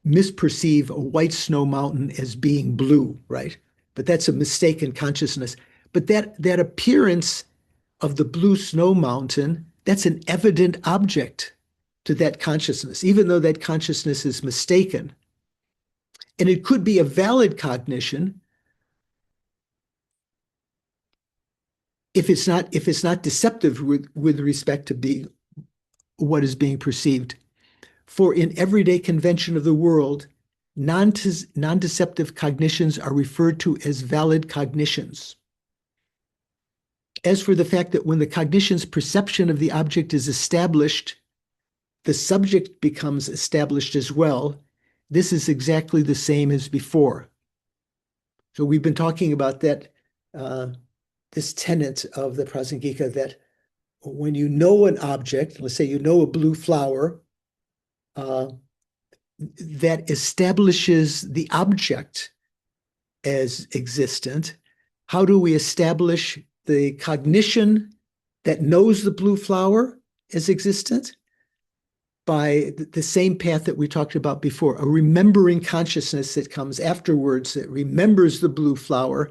misperceive a white snow mountain as being blue, right? But that's a mistaken consciousness. But that appearance of the blue snow mountain, that's an evident object to that consciousness, even though that consciousness is mistaken. And it could be a valid cognition if it's not deceptive with respect to what is being perceived. For in everyday convention of the world, non-deceptive cognitions are referred to as valid cognitions. As for the fact that when the cognition's perception of the object is established, the subject becomes established as well, this is exactly the same as before. So we've been talking about that, this tenet of the Prasangika, that when you know an object, let's say you know a blue flower, that establishes the object as existent. How do we establish the cognition that knows the blue flower as existent? By the same path that we talked about before, a remembering consciousness that comes afterwards that remembers the blue flower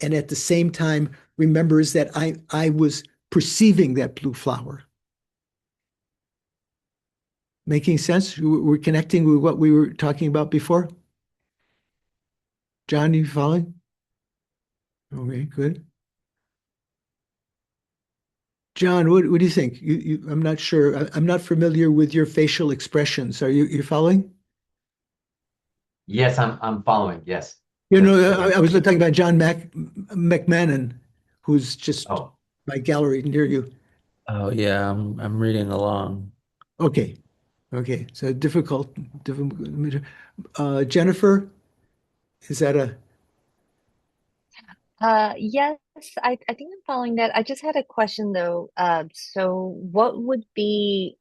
and at the same time remembers that I was perceiving that blue flower. Making sense? We're connecting with what we were talking about before? John, you following? Okay, good. John, what do you think? I'm not sure. I'm not familiar with your facial expressions. Are you following? Yes, I'm following. Yes. You know, I was talking about John McMahon, who's just my gallery near you. Oh yeah, I'm reading along. Okay. So difficult. Jennifer, is that a? Yes, I think I'm following that. I just had a question though. So what would be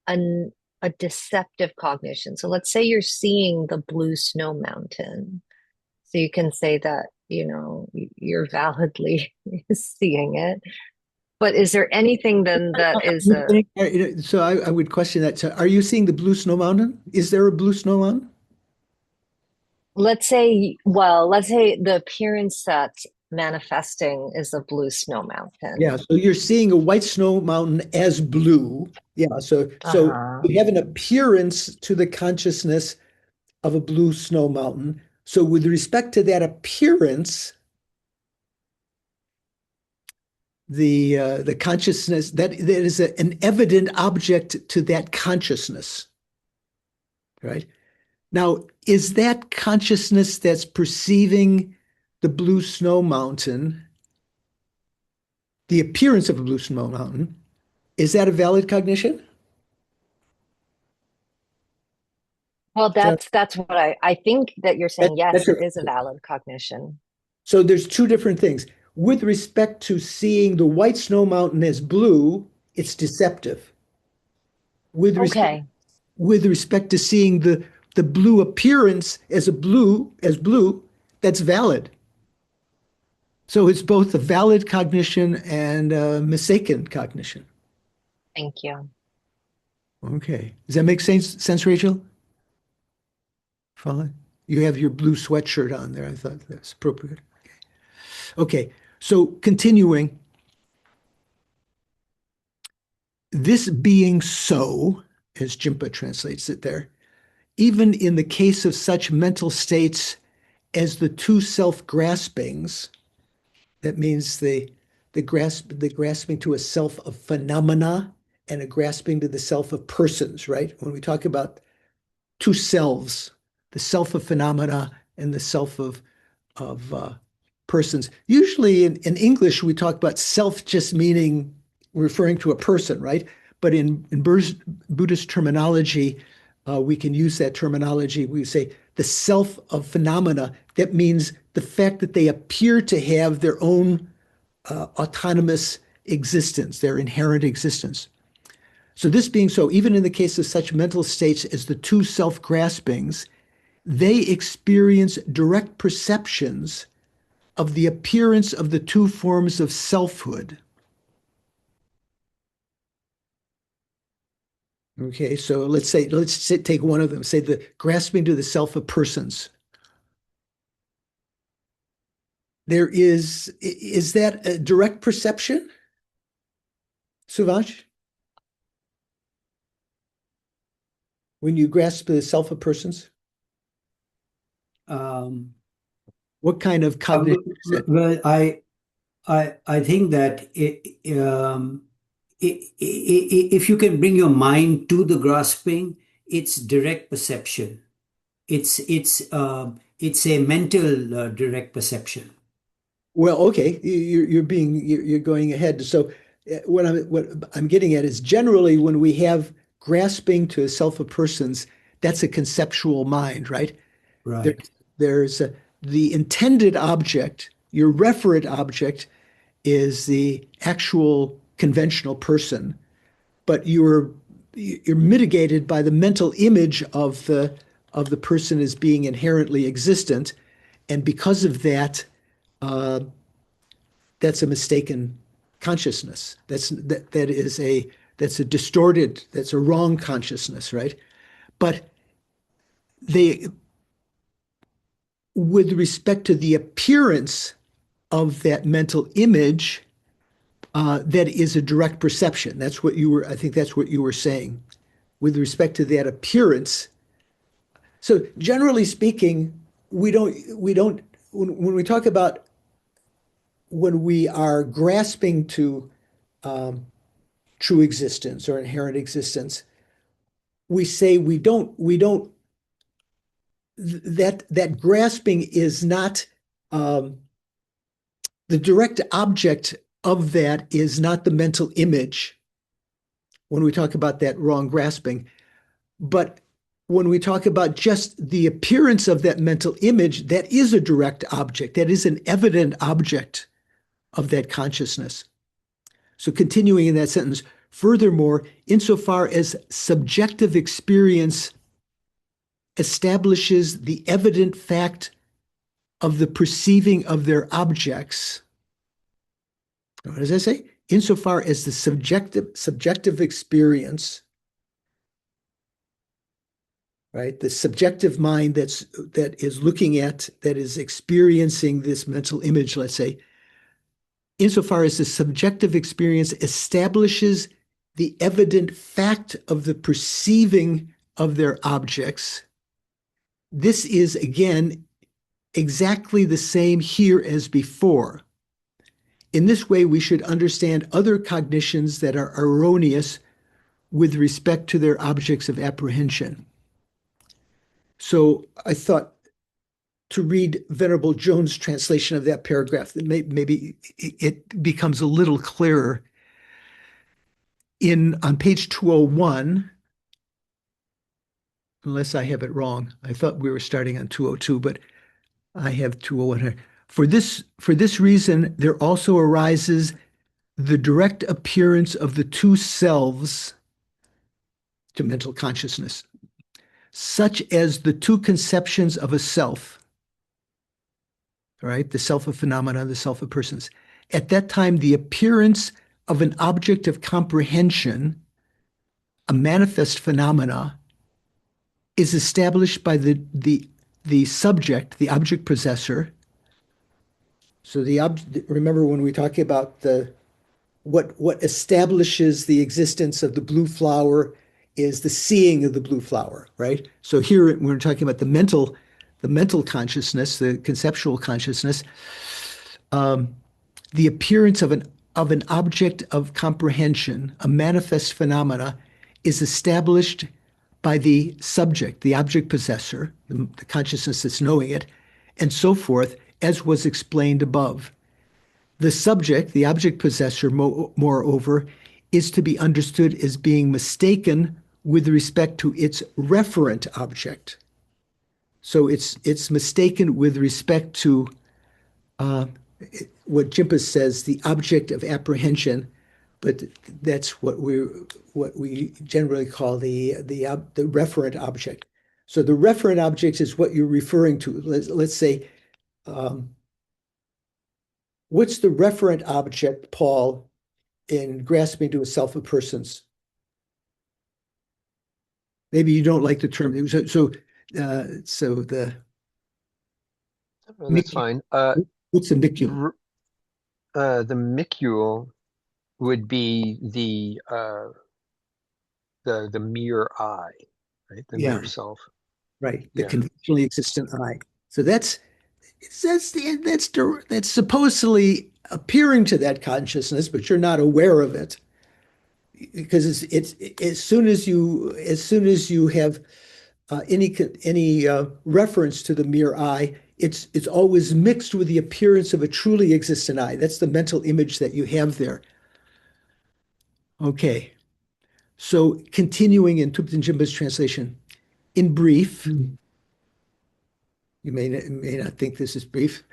a deceptive cognition? So let's say you're seeing the blue snow mountain. So you can say that, you're validly seeing it. But is there anything then that is So I would question that. So are you seeing the blue snow mountain? Is there a blue snow mountain? let's say the appearance that manifesting is a blue snow mountain. Yeah, so you're seeing a white snow mountain as blue. Yeah, so Uh-huh. you have an appearance to the consciousness of a blue snow mountain. So with respect to that appearance, the consciousness that is an evident object to that consciousness, right? Now, is that consciousness that's perceiving the blue snow mountain, the appearance of a blue snow mountain, is that a valid cognition? Well, that's what I think that you're saying. Yes, That's it is a valid cognition. So there's two different things. With respect to seeing the white snow mountain as blue, it's deceptive. With respect, Okay. with respect to seeing the blue appearance as blue, that's valid. So it's both a valid cognition and a mistaken cognition. Thank you. Okay. Does that make sense, Rachel? Follow? You have your blue sweatshirt on there. I thought that's appropriate. Okay. So continuing, this being so, as Jimpa translates it there, even in the case of such mental states as the two self-graspings, that means the grasping to a self of phenomena and a grasping to the self of persons, right? When we talk about two selves, the self of phenomena and the self of persons. Usually in English, we talk about self just meaning referring to a person, right? But in Buddhist terminology, we can use that terminology. We say the self of phenomena. That means the fact that they appear to have their own autonomous existence, their inherent existence. So this being so, even in the case of such mental states as the two self-graspings, they experience direct perceptions of the appearance of the two forms of selfhood. Okay, so let's take one of them, say the grasping to the self of persons. Is that a direct perception, Suvansh? When you grasp the self of persons? What kind of cognition is that? Well, I think that if you can bring your mind to the grasping, it's direct perception. It's a mental direct perception. Well, okay, you're going ahead. So what I'm getting at is generally when we have grasping to a self of persons, that's a conceptual mind, right? Right. There's the intended object, your referent object is the actual conventional person, but you're mitigated by the mental image of the person as being inherently existent, and because of that, that's a mistaken consciousness. That's a distorted, that's a wrong consciousness, right? But they, with respect to the appearance of that mental image, that is a direct perception. I think that's what you were saying with respect to that appearance. So generally speaking, when we talk about when we are grasping to true existence or inherent existence, we say that grasping is not the direct object of that is not the mental image when we talk about that wrong grasping. But when we talk about just the appearance of that mental image, that is a direct object. That is an evident object of that consciousness. So continuing in that sentence, furthermore, insofar as subjective experience establishes the evident fact of the perceiving of their objects, what does that say? Insofar as the subjective experience, right? The subjective mind that is experiencing this mental image, let's say, insofar as the subjective experience establishes the evident fact of the perceiving of their objects, this is again exactly the same here as before. In this way, we should understand other cognitions that are erroneous with respect to their objects of apprehension. So I thought to read Venerable Jones' translation of that paragraph, that maybe it becomes a little clearer. On page 201, unless I have it wrong, I thought we were starting on 202, but I have 201 here. For this reason, there also arises the direct appearance of the two selves to mental consciousness, such as the two conceptions of a self, right? The self of phenomena, the self of persons. At that time, the appearance of an object of comprehension, a manifest phenomena, is established by the subject, the object possessor. So remember when we talk about what establishes the existence of the blue flower is the seeing of the blue flower, right? So here when we're talking about the mental consciousness, the conceptual consciousness, the appearance of an object of comprehension, a manifest phenomena, is established by the subject, the object possessor, the consciousness that's knowing it, and so forth, as was explained above. The subject, the object possessor, moreover, is to be understood as being mistaken with respect to its referent object. So it's mistaken with respect to what Jimpa says, the object of apprehension, but that's what we generally call the referent object. So the referent object is what you're referring to. Let's say, what's the referent object, Paul, in grasping to a self of persons? Maybe you don't like the term. So the Oh, that's fine. what's the micule? The micule would be the mere I, right? The mere self. Right. The conventionally existent I. So that's supposedly appearing to that consciousness, but you're not aware of it, because it's as soon as you have any reference to the mere I, it's always mixed with the appearance of a truly existent I. That's the mental image that you have there. Okay. So continuing in Thupten Jinpa's translation, in brief, you may not think this is brief.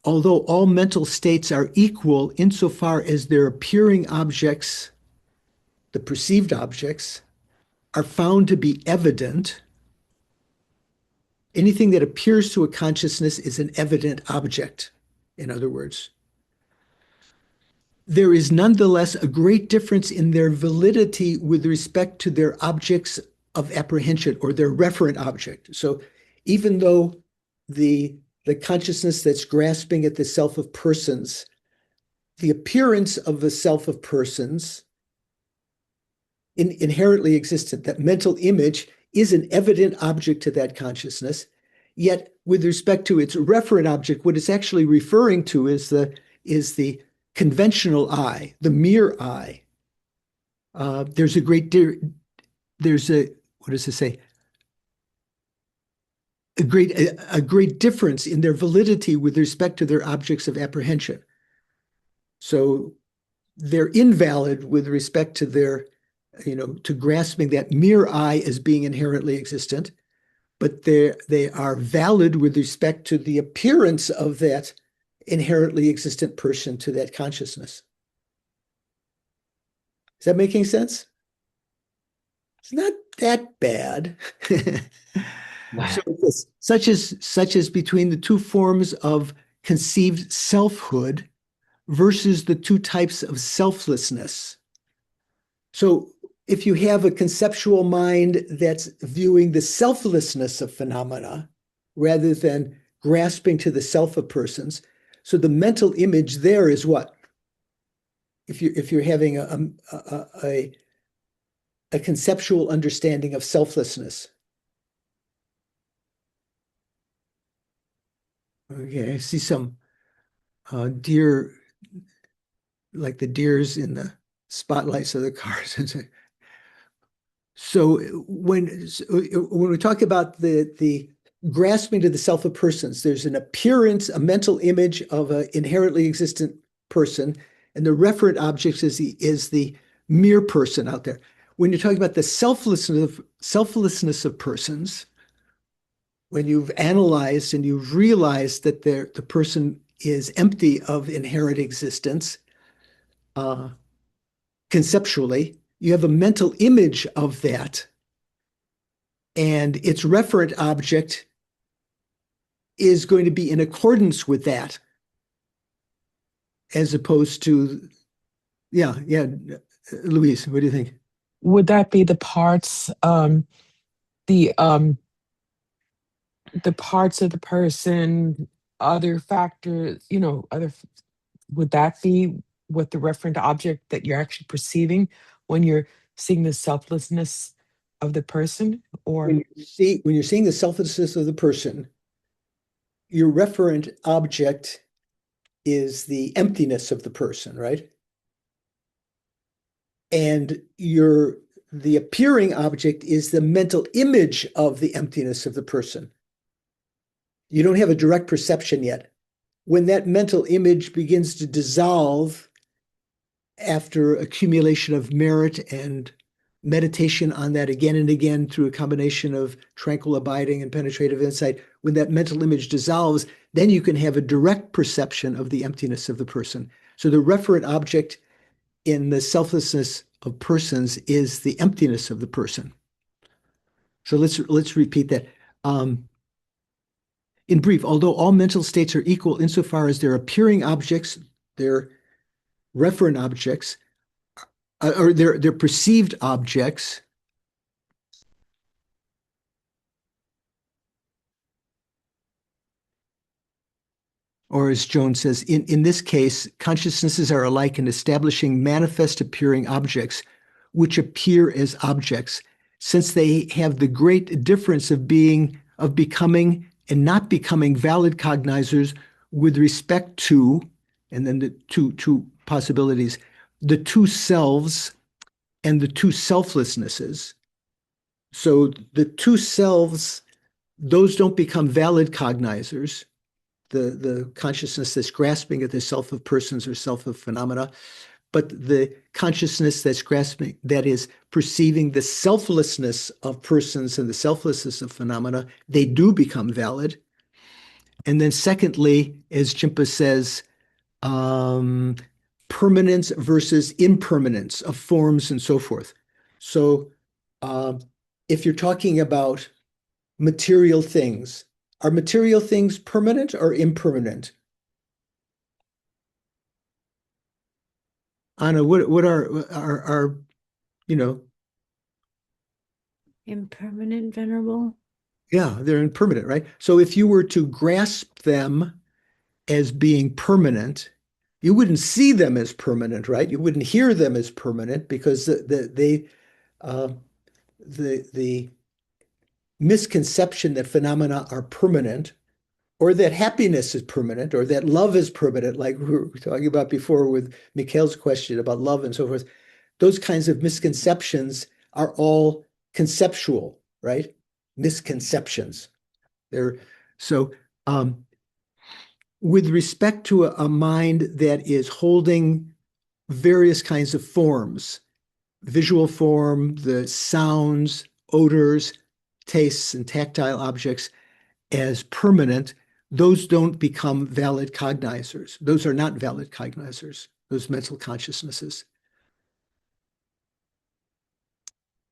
Although all mental states are equal insofar as their appearing objects, the perceived objects, are found to be evident, anything that appears to a consciousness is an evident object, in other words. There is nonetheless a great difference in their validity with respect to their objects of apprehension or their referent object. So even though the consciousness that's grasping at the self of persons, the appearance of the self of persons, inherently existent, that mental image is an evident object to that consciousness. Yet with respect to its referent object, what it's actually referring to is the conventional I, the mere I. There's a what does it say? A great difference in their validity with respect to their objects of apprehension. So they're invalid with respect to their, to grasping that mere I as being inherently existent, but they are valid with respect to the appearance of that inherently existent person to that consciousness. Is that making sense? It's not that bad. So such as between the two forms of conceived selfhood versus the two types of selflessness. So if you have a conceptual mind that's viewing the selflessness of phenomena rather than grasping to the self of persons, so the mental image there is what? If you're having a conceptual understanding of selflessness. Okay, I see some deer, like the deers in the spotlights of the cars. So when we talk about the grasping to the self of persons, there's an appearance, a mental image of an inherently existent person, and the referent object is the mere person out there. When you're talking about the selflessness of persons, when you've analyzed and you've realized that the person is empty of inherent existence, conceptually, you have a mental image of that, and its referent object is going to be in accordance with that, as opposed to, yeah, Louise, what do you think? Would that be the parts, the parts of the person, other factors, would that be what the referent object that you're actually perceiving when you're seeing the selflessness of the person? Or when you're seeing the selflessness of the person, your referent object is the emptiness of the person, right? And the appearing object is the mental image of the emptiness of the person. You don't have a direct perception yet. When that mental image begins to dissolve after accumulation of merit and meditation on that again and again through a combination of tranquil abiding and penetrative insight, when that mental image dissolves, then you can have a direct perception of the emptiness of the person. So the referent object in the selflessness of persons is the emptiness of the person. So let's repeat that. In brief, although all mental states are equal insofar as their appearing objects, their referent objects, or their perceived objects, or as Jones says, in this case, consciousnesses are alike in establishing manifest appearing objects, which appear as objects, since they have the great difference of becoming and not becoming valid cognizers with respect to, and then the two possibilities, the two selves and the two selflessnesses. So the two selves, those don't become valid cognizers. The consciousness that's grasping at the self of persons or self of phenomena, but the consciousness that's grasping, that is perceiving the selflessness of persons and the selflessness of phenomena, they do become valid. And then secondly, as Jimpa says, permanence versus impermanence of forms and so forth. So if you're talking about material things, are material things permanent or impermanent? Anna, what are Impermanent, venerable. yeah, they're impermanent, right? So if you were to grasp them as being permanent, you wouldn't see them as permanent, right? You wouldn't hear them as permanent because the misconception that phenomena are permanent, or that happiness is permanent, or that love is permanent, like we were talking about before with Mikhail's question about love and so forth. Those kinds of misconceptions are all conceptual, right? Misconceptions. So with respect to a mind that is holding various kinds of forms, visual form, the sounds, odors, tastes, and tactile objects as permanent, those don't become valid cognizers. Those are not valid cognizers, those mental consciousnesses.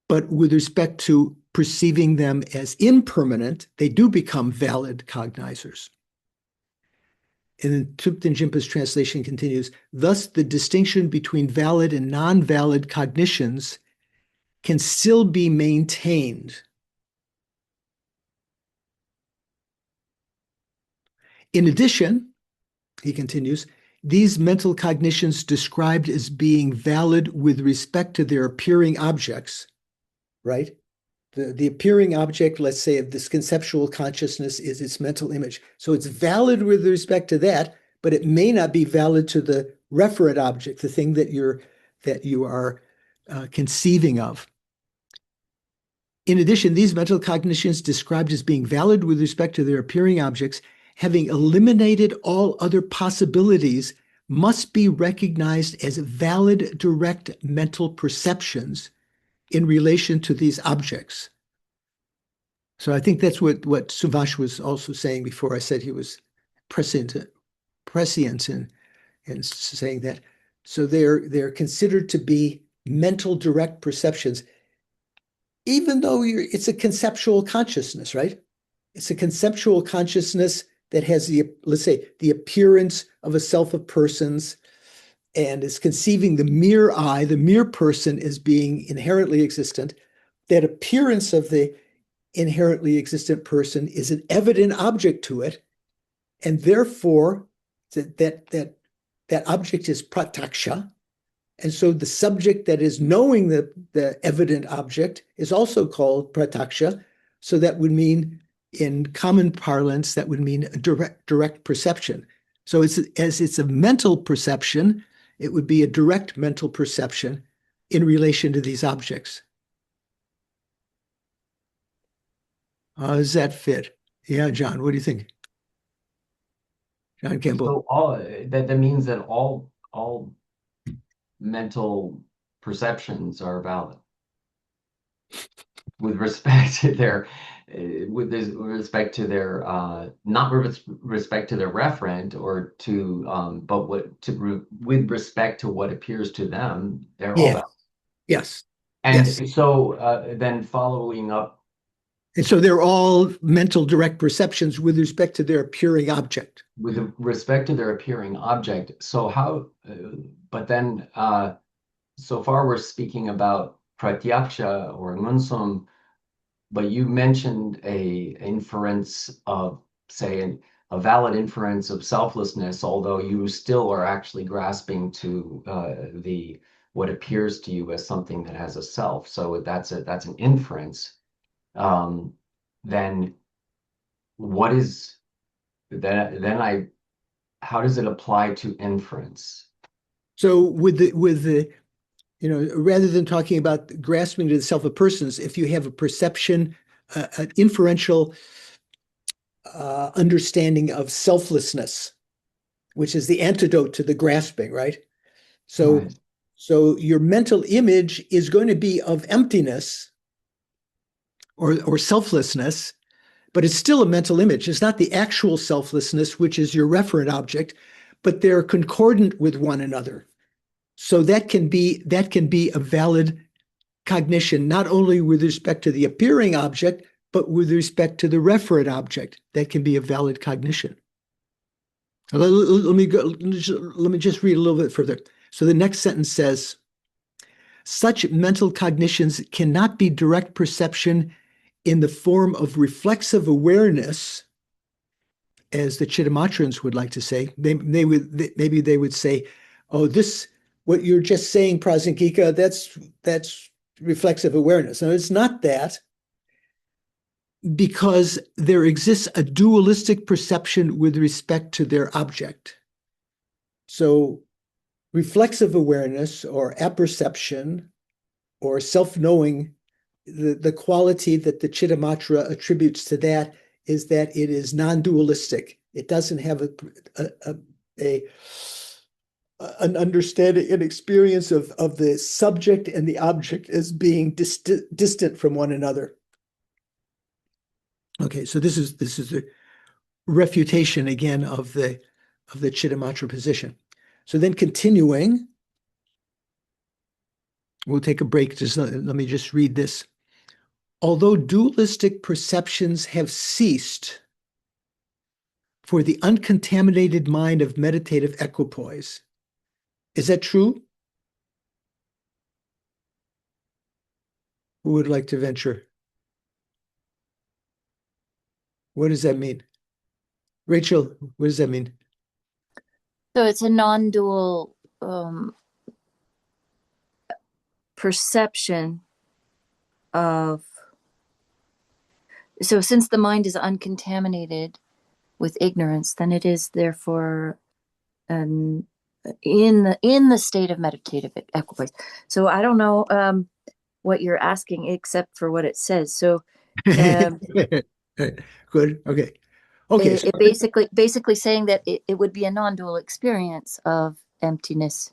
But with respect to perceiving them as impermanent, they do become valid cognizers. And then Thupten Jinpa's translation continues, thus the distinction between valid and non-valid cognitions can still be maintained. In addition, he continues, these mental cognitions described as being valid with respect to their appearing objects, right? The appearing object, let's say, of this conceptual consciousness is its mental image. So it's valid with respect to that, but it may not be valid to the referent object, the thing that you are conceiving of. In addition, these mental cognitions described as being valid with respect to their appearing objects, having eliminated all other possibilities, must be recognized as valid direct mental perceptions in relation to these objects. So I think that's what Suvash was also saying before. I said he was prescient in saying that. So they're considered to be mental direct perceptions, even though it's a conceptual consciousness, right? It's a conceptual consciousness that has let's say, the appearance of a self of persons, and is conceiving the mere I, the mere person, as being inherently existent. That appearance of the inherently existent person is an evident object to it, and therefore that object is prataksha. And so the subject that is knowing the evident object is also called prataksha. So that would mean, in common parlance, that would mean a direct perception. So it's a mental perception, it would be a direct mental perception in relation to these objects. How does that fit? Yeah, John, what do you think? John Campbell. So that means that all mental perceptions are valid with respect to their respect to their not with respect to their referent or to but with respect to what appears to them, they're all valid. Yes. And yes. so then following up. And so they're all mental direct perceptions with respect to their appearing object. With respect to their appearing object. So how, but then so far we're speaking about pratyaksha or munsum, but you mentioned a inference of, say, a valid inference of selflessness, although you still are actually grasping to what appears to you as something that has a self. So that's an inference. Then what is then how does it apply to inference? So with the rather than talking about grasping to the self of persons, if you have a perception, an inferential understanding of selflessness, which is the antidote to the grasping, right? So, Right. So your mental image is going to be of emptiness or selflessness, but it's still a mental image. It's not the actual selflessness, which is your referent object, but they're concordant with one another. So that can be a valid cognition, not only with respect to the appearing object, but with respect to the referent object. That can be a valid cognition. Let me just read a little bit further. So the next sentence says, such mental cognitions cannot be direct perception in the form of reflexive awareness, as the Chittamatrans would like to say. Maybe they would say, oh, this, what you're just saying, Prasankika, that's reflexive awareness. No, it's not that, because there exists a dualistic perception with respect to their object. So reflexive awareness or apperception or self-knowing, the quality that the Chittamatra attributes to that is that it is non-dualistic. It doesn't have an understanding, an experience of the subject and the object as being distant from one another. Okay, so this is the refutation again of the Chittamatra position. So then continuing, we'll take a break. Let me just read this. Although dualistic perceptions have ceased for the uncontaminated mind of meditative equipoise. Is that true? Who would like to venture? What does that mean? Rachel, what does that mean? So it's a non-dual perception of, so since the mind is uncontaminated with ignorance, then it is therefore in the state of meditative equipoise. So I don't know what you're asking except for what it says. So Good. Okay. Okay. So, it basically saying that it would be a non-dual experience of emptiness.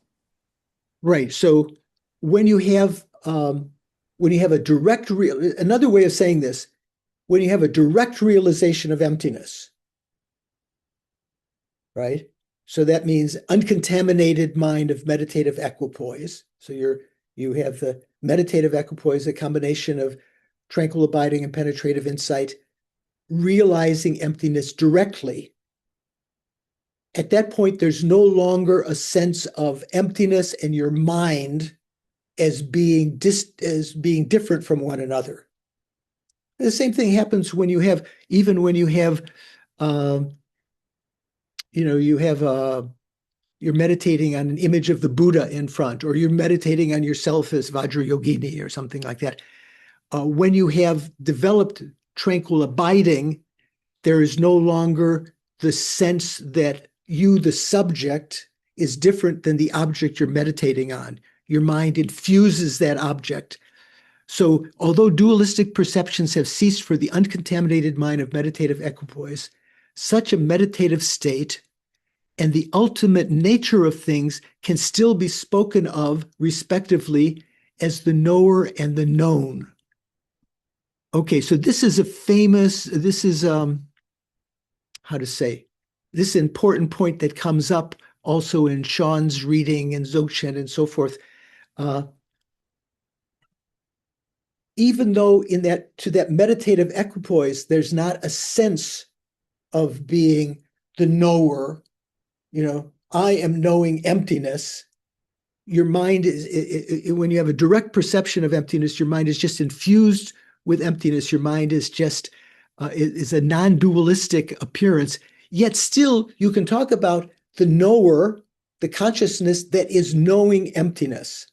right. So when you have a direct another way of saying this, when you have a direct realization of emptiness, right? So that means uncontaminated mind of meditative equipoise. So you have the meditative equipoise, a combination of tranquil abiding and penetrative insight, realizing emptiness directly. At that point, there's no longer a sense of emptiness and your mind as being different from one another. The same thing happens when you have, you're meditating on an image of the Buddha in front, or you're meditating on yourself as Vajrayogini or something like that. When you have developed tranquil abiding, there is no longer the sense that you, the subject, is different than the object you're meditating on. Your mind infuses that object. So, although dualistic perceptions have ceased for the uncontaminated mind of meditative equipoise, such a meditative state and the ultimate nature of things can still be spoken of, respectively, as the knower and the known. Okay, so this is this important point that comes up also in Sean's reading and Dzogchen and so forth. Even though to that meditative equipoise, there's not a sense of being the knower, I am knowing emptiness. Your mind when you have a direct perception of emptiness, your mind is just infused with emptiness. Your mind is just is a non-dualistic appearance. Yet still, you can talk about the knower, the consciousness that is knowing emptiness.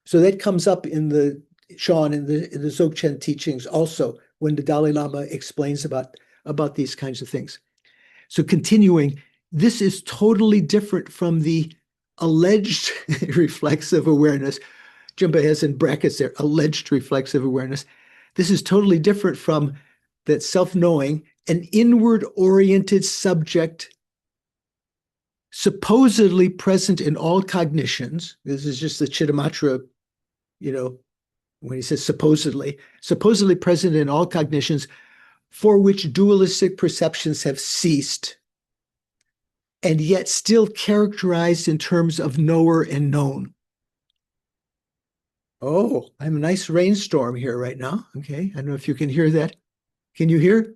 So that comes up in the Dzogchen teachings also, when the Dalai Lama explains about these kinds of things. So continuing, this is totally different from the alleged reflexive awareness. Jimba has in brackets there, alleged reflexive awareness. This is totally different from that self-knowing, an inward-oriented subject supposedly present in all cognitions. This is just the Chittamatra, when he says supposedly present in all cognitions, for which dualistic perceptions have ceased, and yet still characterized in terms of knower and known. Oh, I have a nice rainstorm here right now. Okay, I don't know if you can hear that. Can you hear?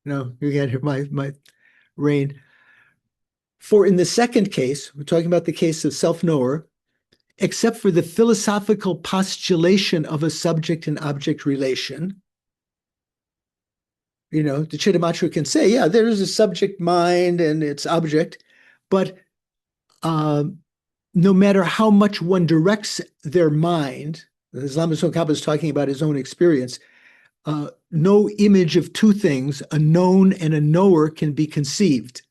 No, you can't hear my rain. For in the second case, we're talking about the case of self-knower, except for the philosophical postulation of a subject and object relation, the Chittamatra can say, yeah, there is a subject mind and its object, but no matter how much one directs their mind, as Lama Tsongkhapa is talking about his own experience, no image of two things, a known and a knower, can be conceived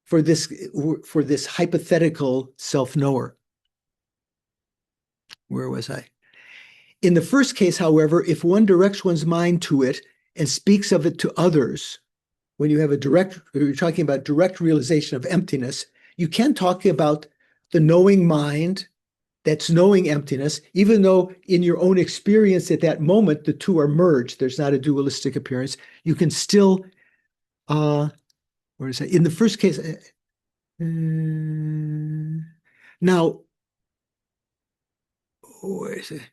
for this hypothetical self-knower. Where was I? In the first case, however, if one directs one's mind to it and speaks of it to others, when you're talking about direct realization of emptiness, you can talk about the knowing mind that's knowing emptiness, even though in your own experience at that moment, the two are merged. There's not a dualistic appearance. You can still, where is that? In the first case, now,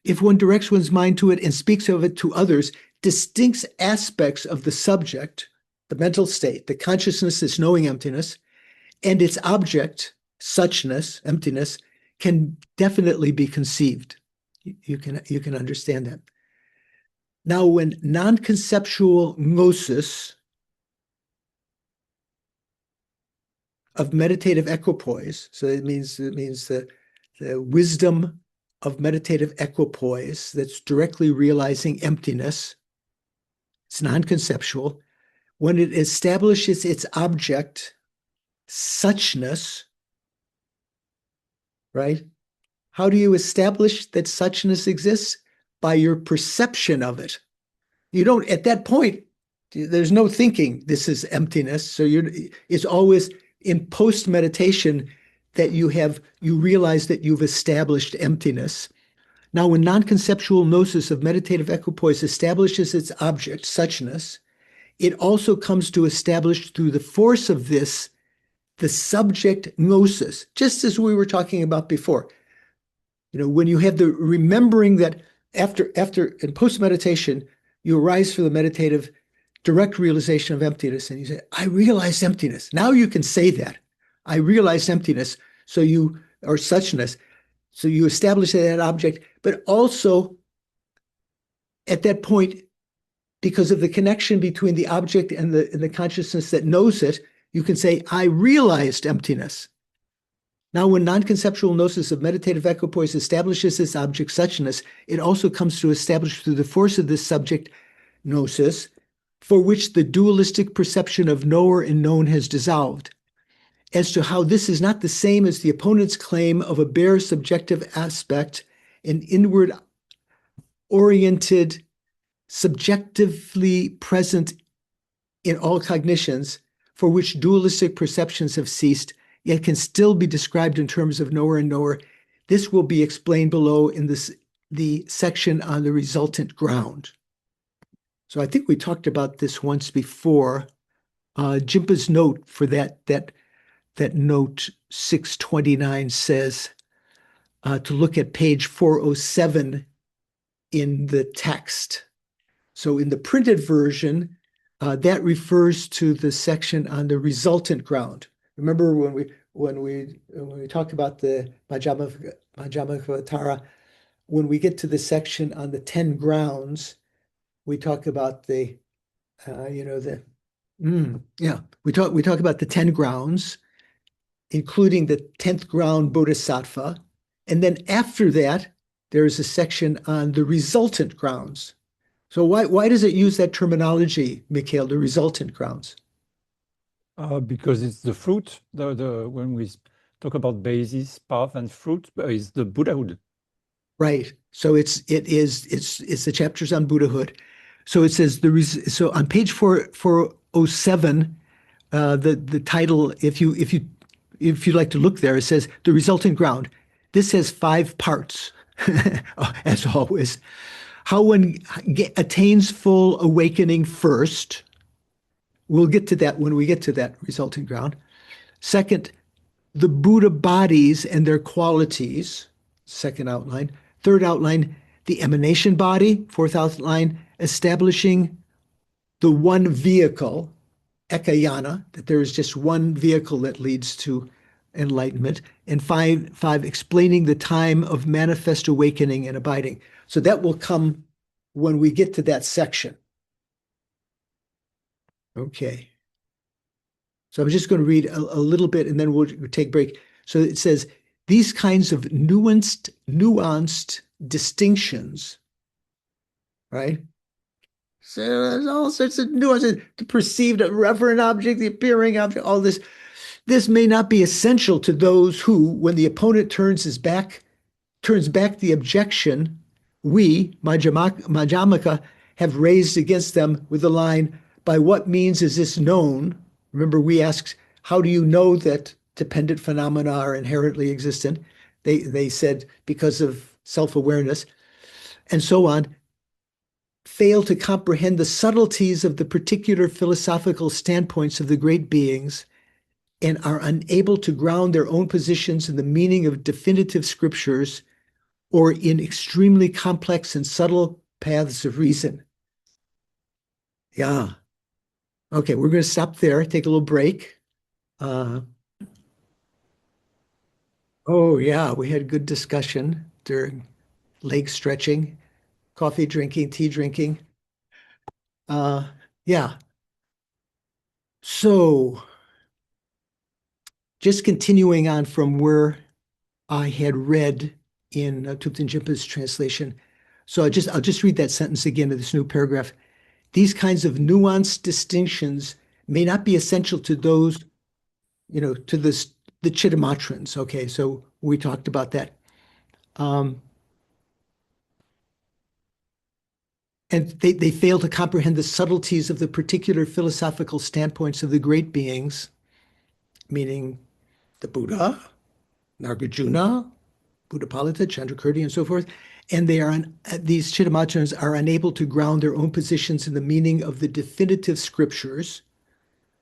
if one directs one's mind to it and speaks of it to others, distinct aspects of the subject, the mental state, the consciousness that's knowing emptiness, and its object, suchness, emptiness, can definitely be conceived. You can understand that. Now, when non-conceptual gnosis of meditative equipoise, so it means the wisdom of meditative equipoise that's directly realizing emptiness, it's non-conceptual. When it establishes its object, suchness, right? How do you establish that suchness exists? By your perception of it. You don't, at that point, there's no thinking this is emptiness. So it's always in post-meditation that you realize that you've established emptiness. Now, when non-conceptual gnosis of meditative equipoise establishes its object, suchness, it also comes to establish through the force of this, the subject gnosis, just as we were talking about before. When you have the remembering that after in post-meditation, you arise for the meditative direct realization of emptiness, and you say, I realized emptiness. Now you can say that. I realized emptiness. So or suchness. So you establish that object, but also at that point, because of the connection between the object and the consciousness that knows it, you can say, I realized emptiness. Now, when non-conceptual gnosis of meditative equipoise establishes this object suchness, it also comes to establish through the force of this subject gnosis, for which the dualistic perception of knower and known has dissolved. As to how this is not the same as the opponent's claim of a bare subjective aspect, an inward-oriented, subjectively present in all cognitions, for which dualistic perceptions have ceased, yet can still be described in terms of knower and knower. This will be explained below in the section on the resultant ground. So I think we talked about this once before. Jimpa's note for that note 629 says to look at page 407 in the text. So in the printed version, that refers to the section on the resultant ground. Remember when we talk about the Madhyamaka, when we get to the section on the 10 grounds, we talk about we talk about the 10 grounds, including the 10th ground bodhisattva, and then after that there is a section on the resultant grounds. So why does it use that terminology, Mikhail, the resultant grounds? Because it's the fruit. When we talk about basis, path, and fruit, is the Buddhahood. Right. So it's the chapters on Buddhahood. So it says so on page 407, the title, if you'd like to look there, it says the resultant ground. This has 5 parts, as always. How one attains full awakening first. We'll get to that when we get to that resultant ground. Second, the Buddha bodies and their qualities, second outline. Third outline, the emanation body, fourth outline, establishing the one vehicle, ekayana, that there is just one vehicle that leads to enlightenment. And five, explaining the time of manifest awakening and abiding. So that will come when we get to that section. Okay. So I'm just going to read a little bit and then we'll take a break. So it says, these kinds of nuanced distinctions, right? So there's all sorts of nuances, the perceived referent object, the appearing object, all this. This may not be essential to those who, when the opponent turns back the objection, we, Madhyamaka, have raised against them with the line, by what means is this known? Remember, we asked, how do you know that dependent phenomena are inherently existent? They said, because of self-awareness, and so on, fail to comprehend the subtleties of the particular philosophical standpoints of the great beings and are unable to ground their own positions in the meaning of definitive scriptures or in extremely complex and subtle paths of reason. Yeah. Okay, we're going to stop there, take a little break. Oh, yeah, we had good discussion during leg stretching, coffee drinking, tea drinking. Yeah. So just continuing on from where I had read in Thupten Jinpa's translation. So I'll just read that sentence again in this new paragraph. These kinds of nuanced distinctions may not be essential to those, to the Chittamatrans. Okay, so we talked about that. And they fail to comprehend the subtleties of the particular philosophical standpoints of the great beings, meaning the Buddha, Nagarjuna, Buddhapalita, Chandrakirti, and so forth. And these Chittamatrans are unable to ground their own positions in the meaning of the definitive scriptures.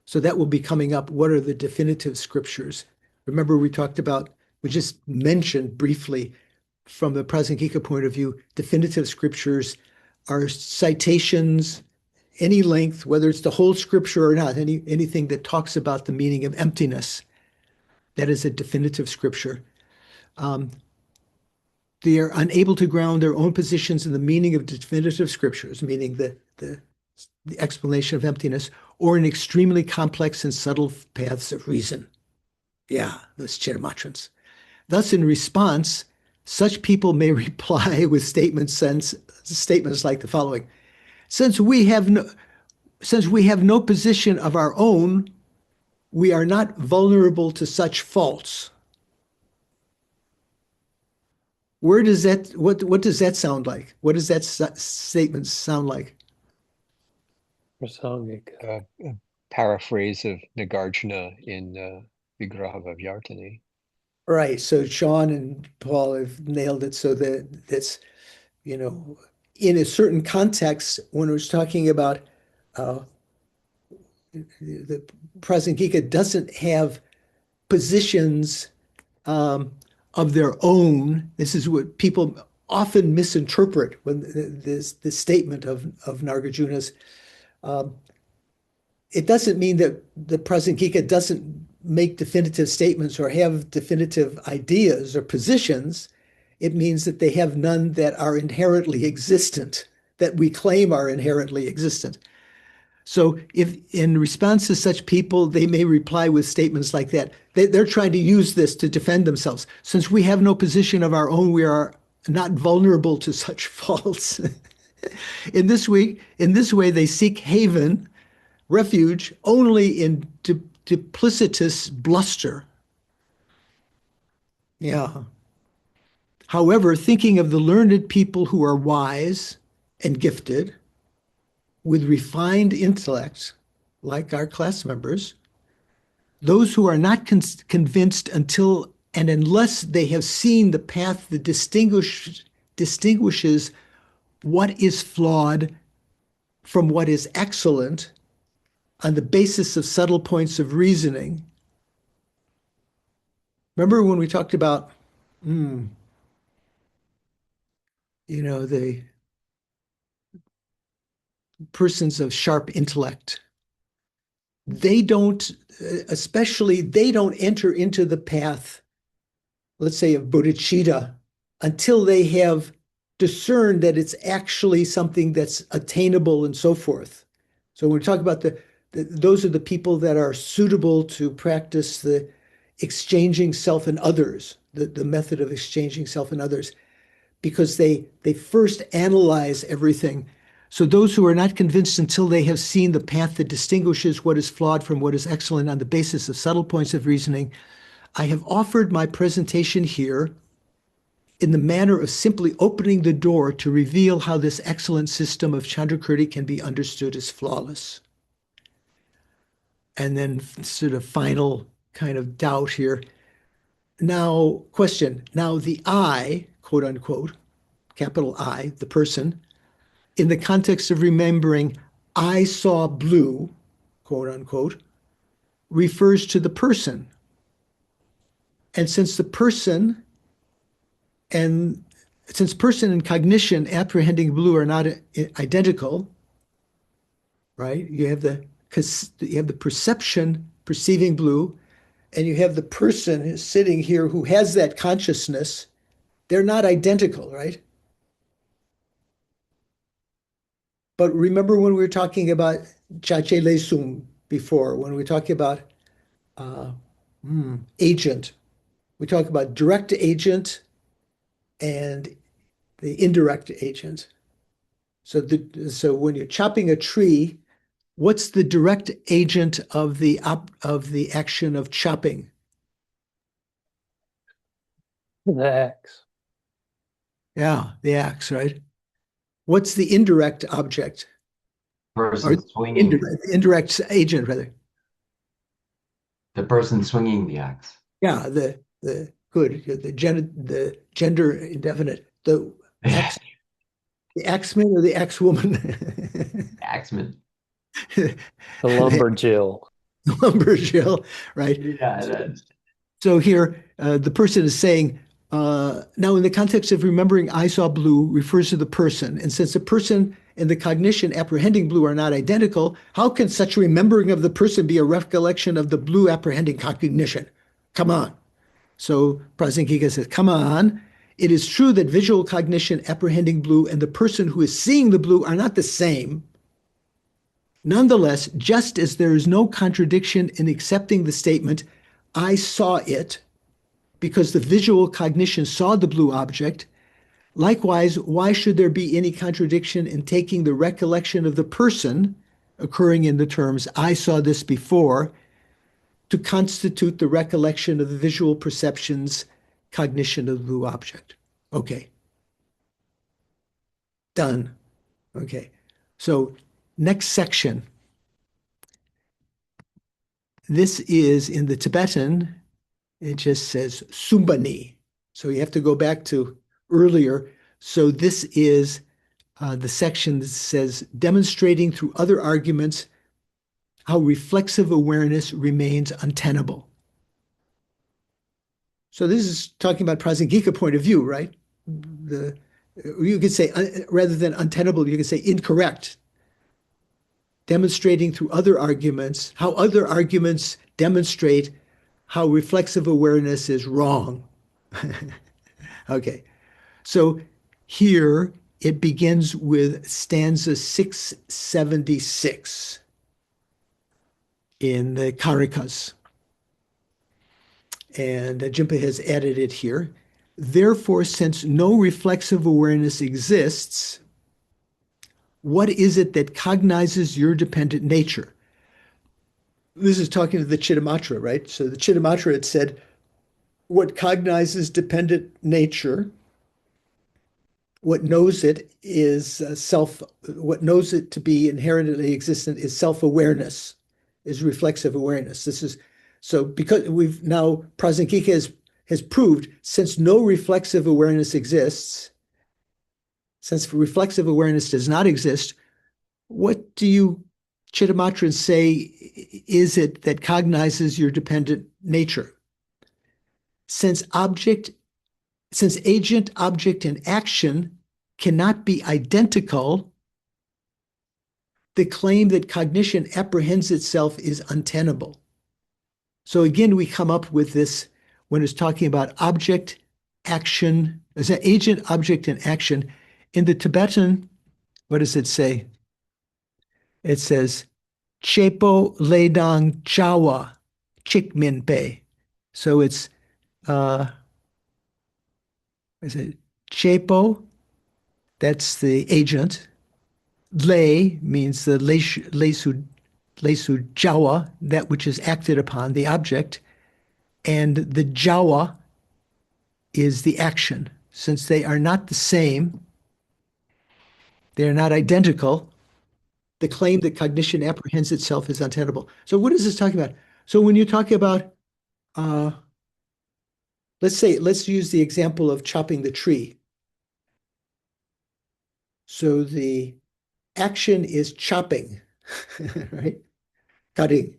So that will be coming up. What are the definitive scriptures? Remember, we just mentioned briefly from the Prasangika point of view, definitive scriptures are citations, any length, whether it's the whole scripture or not, anything that talks about the meaning of emptiness. That is a definitive scripture. They are unable to ground their own positions in the meaning of definitive scriptures, meaning the explanation of emptiness, or in extremely complex and subtle paths of reason. Yeah, those Chittamatrans. Thus, in response, such people may reply with statements like the following: since we have no position of our own, we are not vulnerable to such faults. What does that sound like? What does that statement sound like? Prasangic. A paraphrase of Nagarjuna in Vigraha Vyartani. Right. So Sean and Paul have nailed it. So that's, in a certain context, when we're talking about the Prasangika doesn't have positions of their own. This is what people often misinterpret when the statement of Nagarjuna's. It doesn't mean that the Prasangika doesn't make definitive statements or have definitive ideas or positions. It means that they have none that are inherently existent, that we claim are inherently existent. So if in response to such people, they may reply with statements like that. They're trying to use this to defend themselves. Since we have no position of our own, we are not vulnerable to such faults. In this way, they seek haven, refuge, only in duplicitous bluster. Yeah. However, thinking of the learned people who are wise and gifted, with refined intellect, like our class members, those who are not convinced until and unless they have seen the path that distinguishes what is flawed from what is excellent on the basis of subtle points of reasoning. Remember when we talked about, the persons of sharp intellect? They don't enter into the path, let's say, of bodhicitta until they have discerned that it's actually something that's attainable and so forth. So when we talk about those are the people that are suitable to practice the exchanging self and others, the method of exchanging self and others, because they first analyze everything. So those who are not convinced until they have seen the path that distinguishes what is flawed from what is excellent on the basis of subtle points of reasoning, I have offered my presentation here in the manner of simply opening the door to reveal how this excellent system of Chandrakirti can be understood as flawless. And then sort of final kind of doubt here. Now, question. Now the I, quote unquote, capital I, the person, in the context of remembering I saw blue, quote unquote, refers to the person. And since person and cognition apprehending blue are not identical, right? You have the perception perceiving blue, and you have the person sitting here who has that consciousness. They're not identical, right? But remember when we were talking about Chache Lesum before, when we were talking about agent, we talk about direct agent and the indirect agent. So when you're chopping a tree, what's the direct agent of the action of chopping? The axe. Yeah, the axe, right? What's the indirect object? Person Or swinging. indirect agent, rather. The person swinging the axe. Yeah, the gender indefinite. The axeman or the axewoman? Axeman. The lumberjill. Lumberjill, right? Yeah, So here, the person is saying, now in the context of remembering I saw blue refers to the person. And since the person and the cognition apprehending blue are not identical, how can such remembering of the person be a recollection of the blue apprehending cognition? Come on. So Prasankika says, come on. It is true that visual cognition apprehending blue and the person who is seeing the blue are not the same. Nonetheless, just as there is no contradiction in accepting the statement, I saw it, because the visual cognition saw the blue object, likewise, why should there be any contradiction in taking the recollection of the person, occurring in the terms, I saw this before, to constitute the recollection of the visual perception's cognition of the blue object? Okay. Done. Okay. So next section. This is in the Tibetan, it just says Sumbani. So you have to go back to earlier. So this is the section that says demonstrating through other arguments how reflexive awareness remains untenable. So this is talking about Prasangika point of view, right? You could say, rather than untenable, you could say incorrect. Demonstrating through other arguments, how other arguments demonstrate how reflexive awareness is wrong. Okay, so here it begins with stanza 676 in the Karikas. And Jimpa has added it here. Therefore, since no reflexive awareness exists, what is it that cognizes your dependent nature? This is talking to the Chittamatra, right? So the Chittamatra had said, what cognizes dependent nature, what knows it is what knows it to be inherently existent is self-awareness, is reflexive awareness. This is, so because we've now, Prasangika has proved, since no reflexive awareness exists, since reflexive awareness does not exist, what do you Chittamatrans say is it that cognizes your dependent nature? Since agent, object, and action cannot be identical, the claim that cognition apprehends itself is untenable. So again, we come up with this when it's talking about object, action, as an agent, object, and action. In the Tibetan, what does it say? It says, Chepo Ledang Jawa Chikminpe. So it's is it Chepo? That's the agent. Le means the lesu Jawa, that which is acted upon, the object, and the Jawa is the action. Since they are not the same, they are not identical, the claim that cognition apprehends itself is untenable. So what is this talking about? So when you talk about, let's use the example of chopping the tree. So the action is chopping, right? Cutting.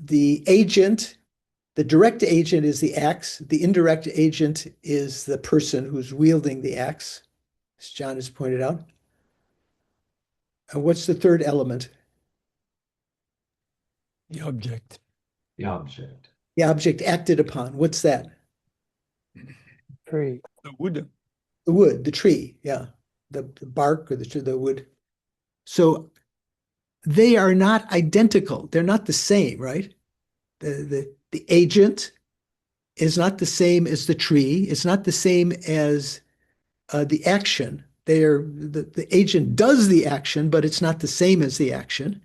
The agent, the direct agent is the axe. The indirect agent is the person who's wielding the axe, as John has pointed out. And what's the third element? The object. the object. The object acted upon. What's that? Tree. The wood. The wood, the tree, yeah. The bark or the wood. So they are not identical. They're not the same, right? The agent is not the same as the tree. It's not the same as the action. The agent does the action, but it's not the same as the action,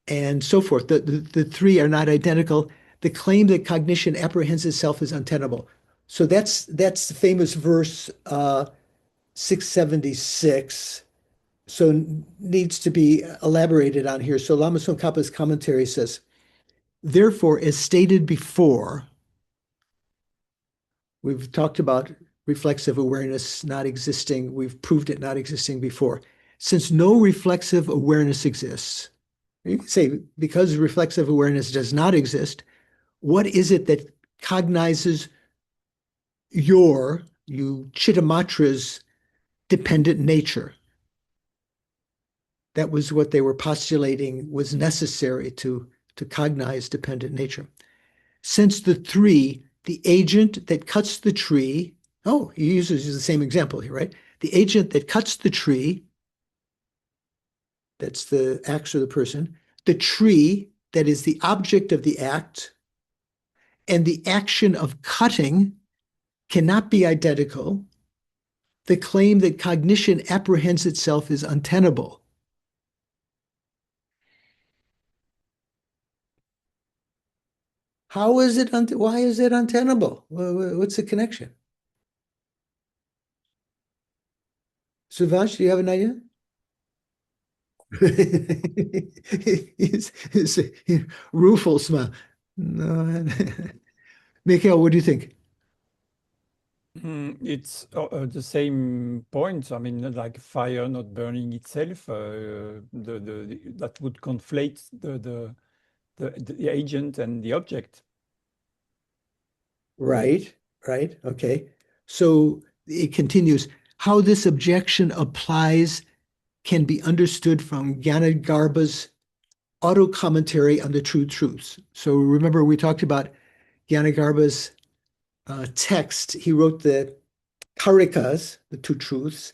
and so forth. The three are not identical. The claim that cognition apprehends itself is untenable. So that's the famous verse 676. So needs to be elaborated on here. So Lama Tsongkhapa's commentary says, therefore, as stated before, we've talked about reflexive awareness not existing. We've proved it not existing before. Since no reflexive awareness exists, you can say because reflexive awareness does not exist, what is it that cognizes you Chittamatra's dependent nature? That was what they were postulating was necessary to cognize dependent nature. Since the three, the agent that cuts the tree, oh, he uses the same example here, right? The agent that cuts the tree, that's the act or the person, the tree that is the object of the act, and the action of cutting cannot be identical. The claim that cognition apprehends itself is untenable. How is it, why is it untenable? What's the connection? Suvash, do you have an idea? It's a rueful smile. No. Mikhail, what do you think? It's the same point. I mean, like fire not burning itself, that would conflate the agent and the object. Right. Okay. So it continues. How this objection applies can be understood from Gyanagarbha's auto commentary on the true truths. So remember, we talked about Gyanagarbha's text. He wrote the Karikas, the two truths,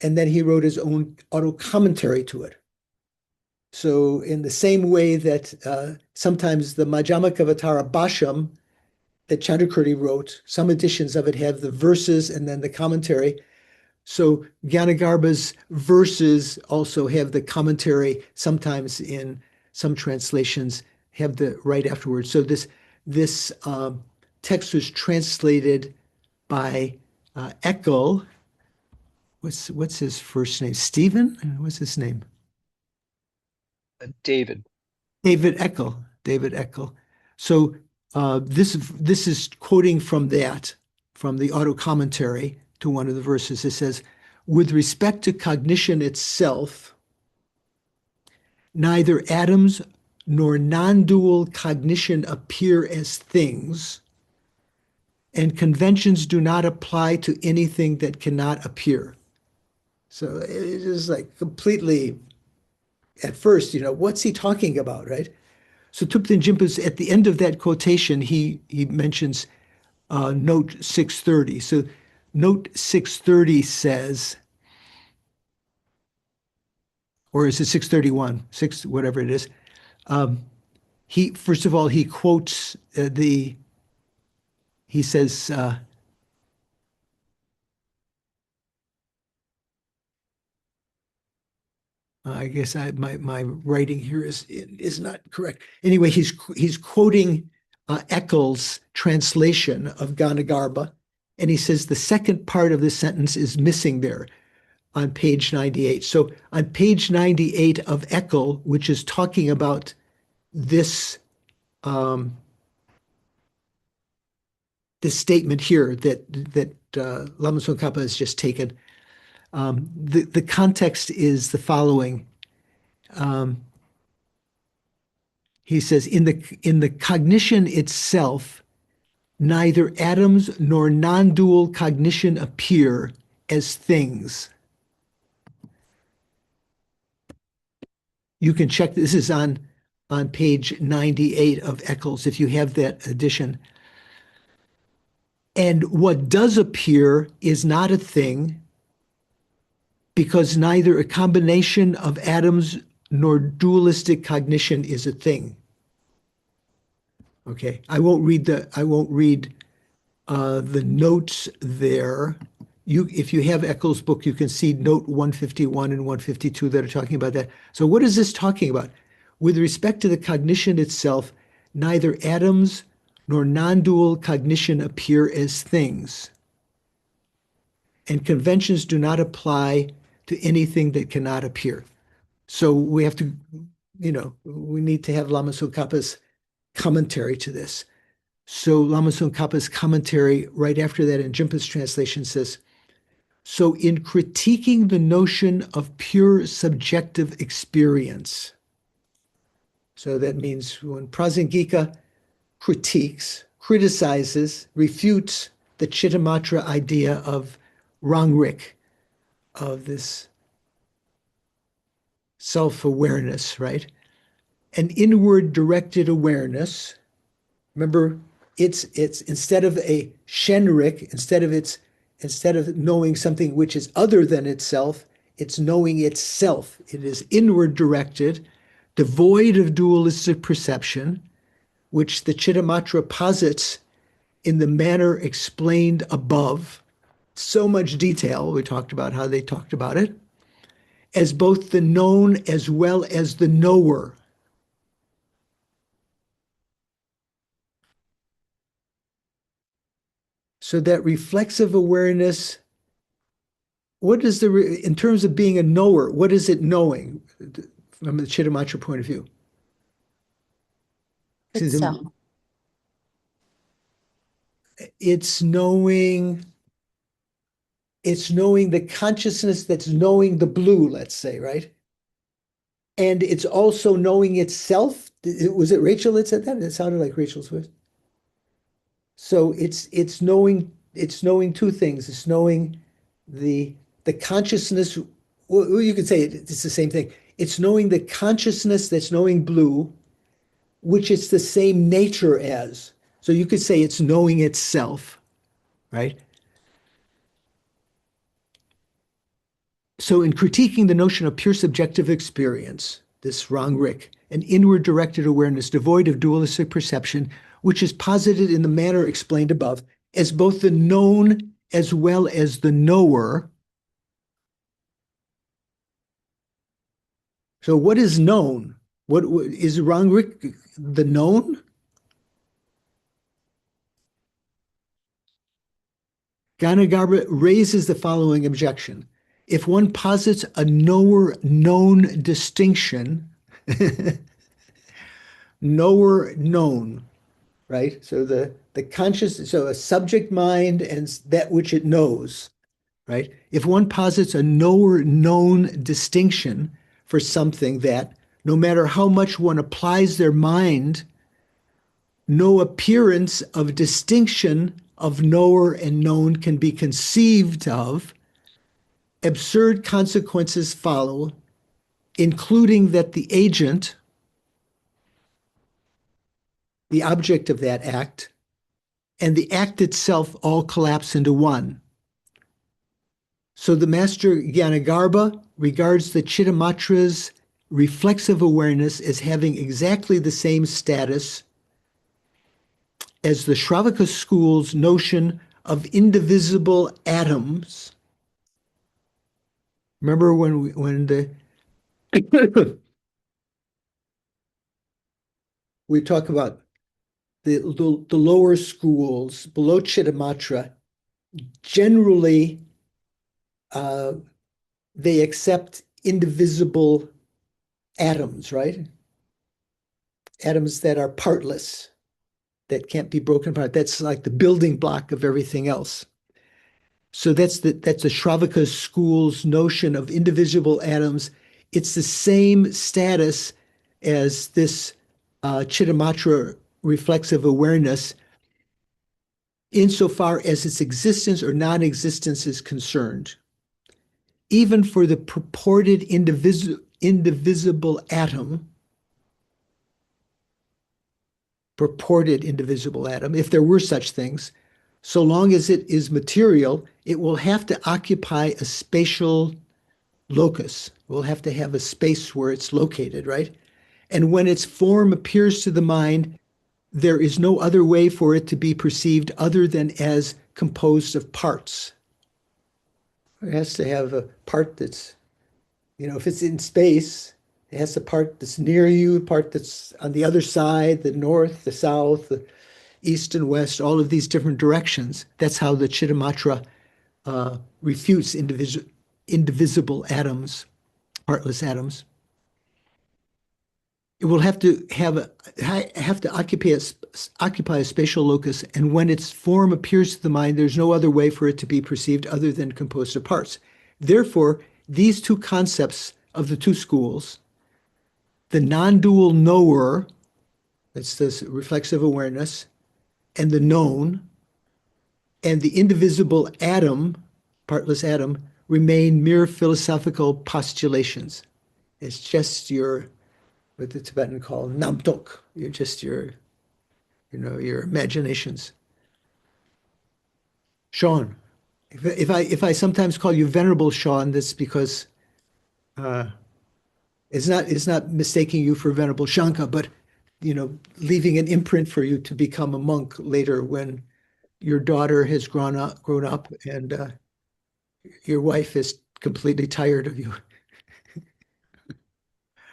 and then he wrote his own auto commentary to it. So in the same way that sometimes the Madhyamakavatara Bhashyam that Chandrakirti wrote, some editions of it have the verses and then the commentary. So Gyanagarbha's verses also have the commentary, sometimes in some translations have the right afterwards. So this text was translated by Eckel. What's his first name? Stephen? What's his name? David. David Eckel. David Eckel. So this is quoting from the auto commentary to one of the verses. It says, with respect to cognition itself, neither atoms nor non-dual cognition appear as things, and conventions do not apply to anything that cannot appear. So it is like completely, at first, what's he talking about, right? So Thupten Jinpa's, at the end of that quotation, he mentions note 630. So note 630 says, or is it 631? Whatever it is. First of all, he quotes he says, I guess my writing here is not correct. Anyway, he's quoting Eckel's translation of Gyanagarbha, and he says the second part of the sentence is missing there on page 98. So on page 98 of Eckel, which is talking about this this statement here that Lama Tsongkhapa has just taken, the context is the following. He says, in the cognition itself, neither atoms nor non-dual cognition appear as things. You can check, this is on page 98 of Eckel's, if you have that edition. And what does appear is not a thing, because neither a combination of atoms nor dualistic cognition is a thing. Okay, I won't read the notes there. If you have Eccles' book, you can see note 151 and 152 that are talking about that. So what is this talking about? With respect to the cognition itself, neither atoms nor non-dual cognition appear as things. And conventions do not apply to anything that cannot appear. So we have to, we need to have Lama Tsongkhapa's commentary to this. So Lama Tsongkhapa's commentary right after that in Jinpa's translation says, so in critiquing the notion of pure subjective experience, so that means when Prasangika criticizes, refutes the Chittamatra idea of Rangrik, of this self-awareness, right? An inward directed awareness. Remember, it's instead of a Shenrik, instead of knowing something which is other than itself, it's knowing itself. It is inward directed, devoid of dualistic perception, which the Chittamatra posits in the manner explained above. So much detail. We talked about how they talked about it, as both the known as well as the knower. So that reflexive awareness, what is in terms of being a knower, what is it knowing from the Chittamatra point of view? Itself. It's knowing the consciousness that's knowing the blue, let's say, right? And it's also knowing itself. Was it Rachel that said that? It sounded like Rachel's voice. So it's knowing two things. It's knowing the consciousness. Well, you could say it's the same thing. It's knowing the consciousness that's knowing blue, which is the same nature as. So you could say it's knowing itself, right? So in critiquing the notion of pure subjective experience, this Rangrik, an inward directed awareness devoid of dualistic perception, which is posited in the manner explained above, as both the known as well as the knower. So what is known? What is Rangrik the known? Ganagarbha raises the following objection. If one posits a knower-known distinction, knower-known, right? So the conscious, so a subject mind and that which it knows, right? If one posits a knower-known distinction for something that, no matter how much one applies their mind, no appearance of distinction of knower and known can be conceived of, absurd consequences follow, including that the agent, the object of that act, and the act itself all collapse into one. So the master Ganagarbha regards the Chittamatra's reflexive awareness as having exactly the same status as the Shravaka school's notion of indivisible atoms. Remember when we talk about the lower schools below Chittamatra, generally they accept indivisible atoms, right? Atoms that are partless, that can't be broken apart. That's like the building block of everything else. So that's the Shravaka school's notion of indivisible atoms. It's the same status as this Chittamatra reflexive awareness insofar as its existence or non-existence is concerned. Even for the purported indivisible atom, if there were such things, so long as it is material, it will have to occupy a spatial locus. We'll have to have a space where it's located, right? And when its form appears to the mind, there is no other way for it to be perceived other than as composed of parts. It has to have a part that's, if it's in space, it has a part that's near you, a part that's on the other side, the north, the south, the east and west, all of these different directions. That's how the Chittamatra refutes indivisible atoms, partless atoms. It will have to occupy a spatial locus, and when its form appears to the mind, there's no other way for it to be perceived other than composed of parts. Therefore, these two concepts of the two schools, the non-dual knower, that's this reflexive awareness, and the known, and the indivisible atom, partless atom, remain mere philosophical postulations. It's just what the Tibetan call namtok. You're just your imaginations. Sean, if I sometimes call you Venerable Sean, that's because it's not mistaking you for Venerable Shanka, but leaving an imprint for you to become a monk later when your daughter has grown up, and your wife is completely tired of you.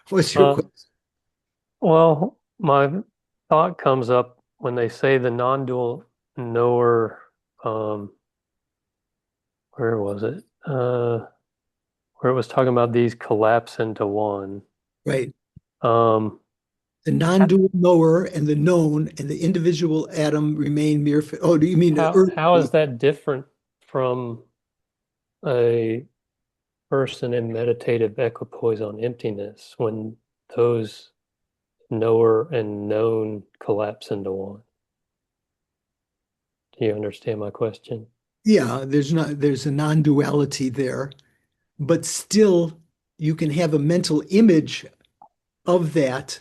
What's your question? Well, my thought comes up when they say the non-dual knower, where was it? Where it was talking about these collapse into one. Right. Um, The non-dual knower and the known and the individual atom remain mere. Oh, do you mean how is that different from a person in meditative equipoise on emptiness when those knower and known collapse into one? Do you understand my question? Yeah, there's a non-duality there, but still you can have a mental image of that.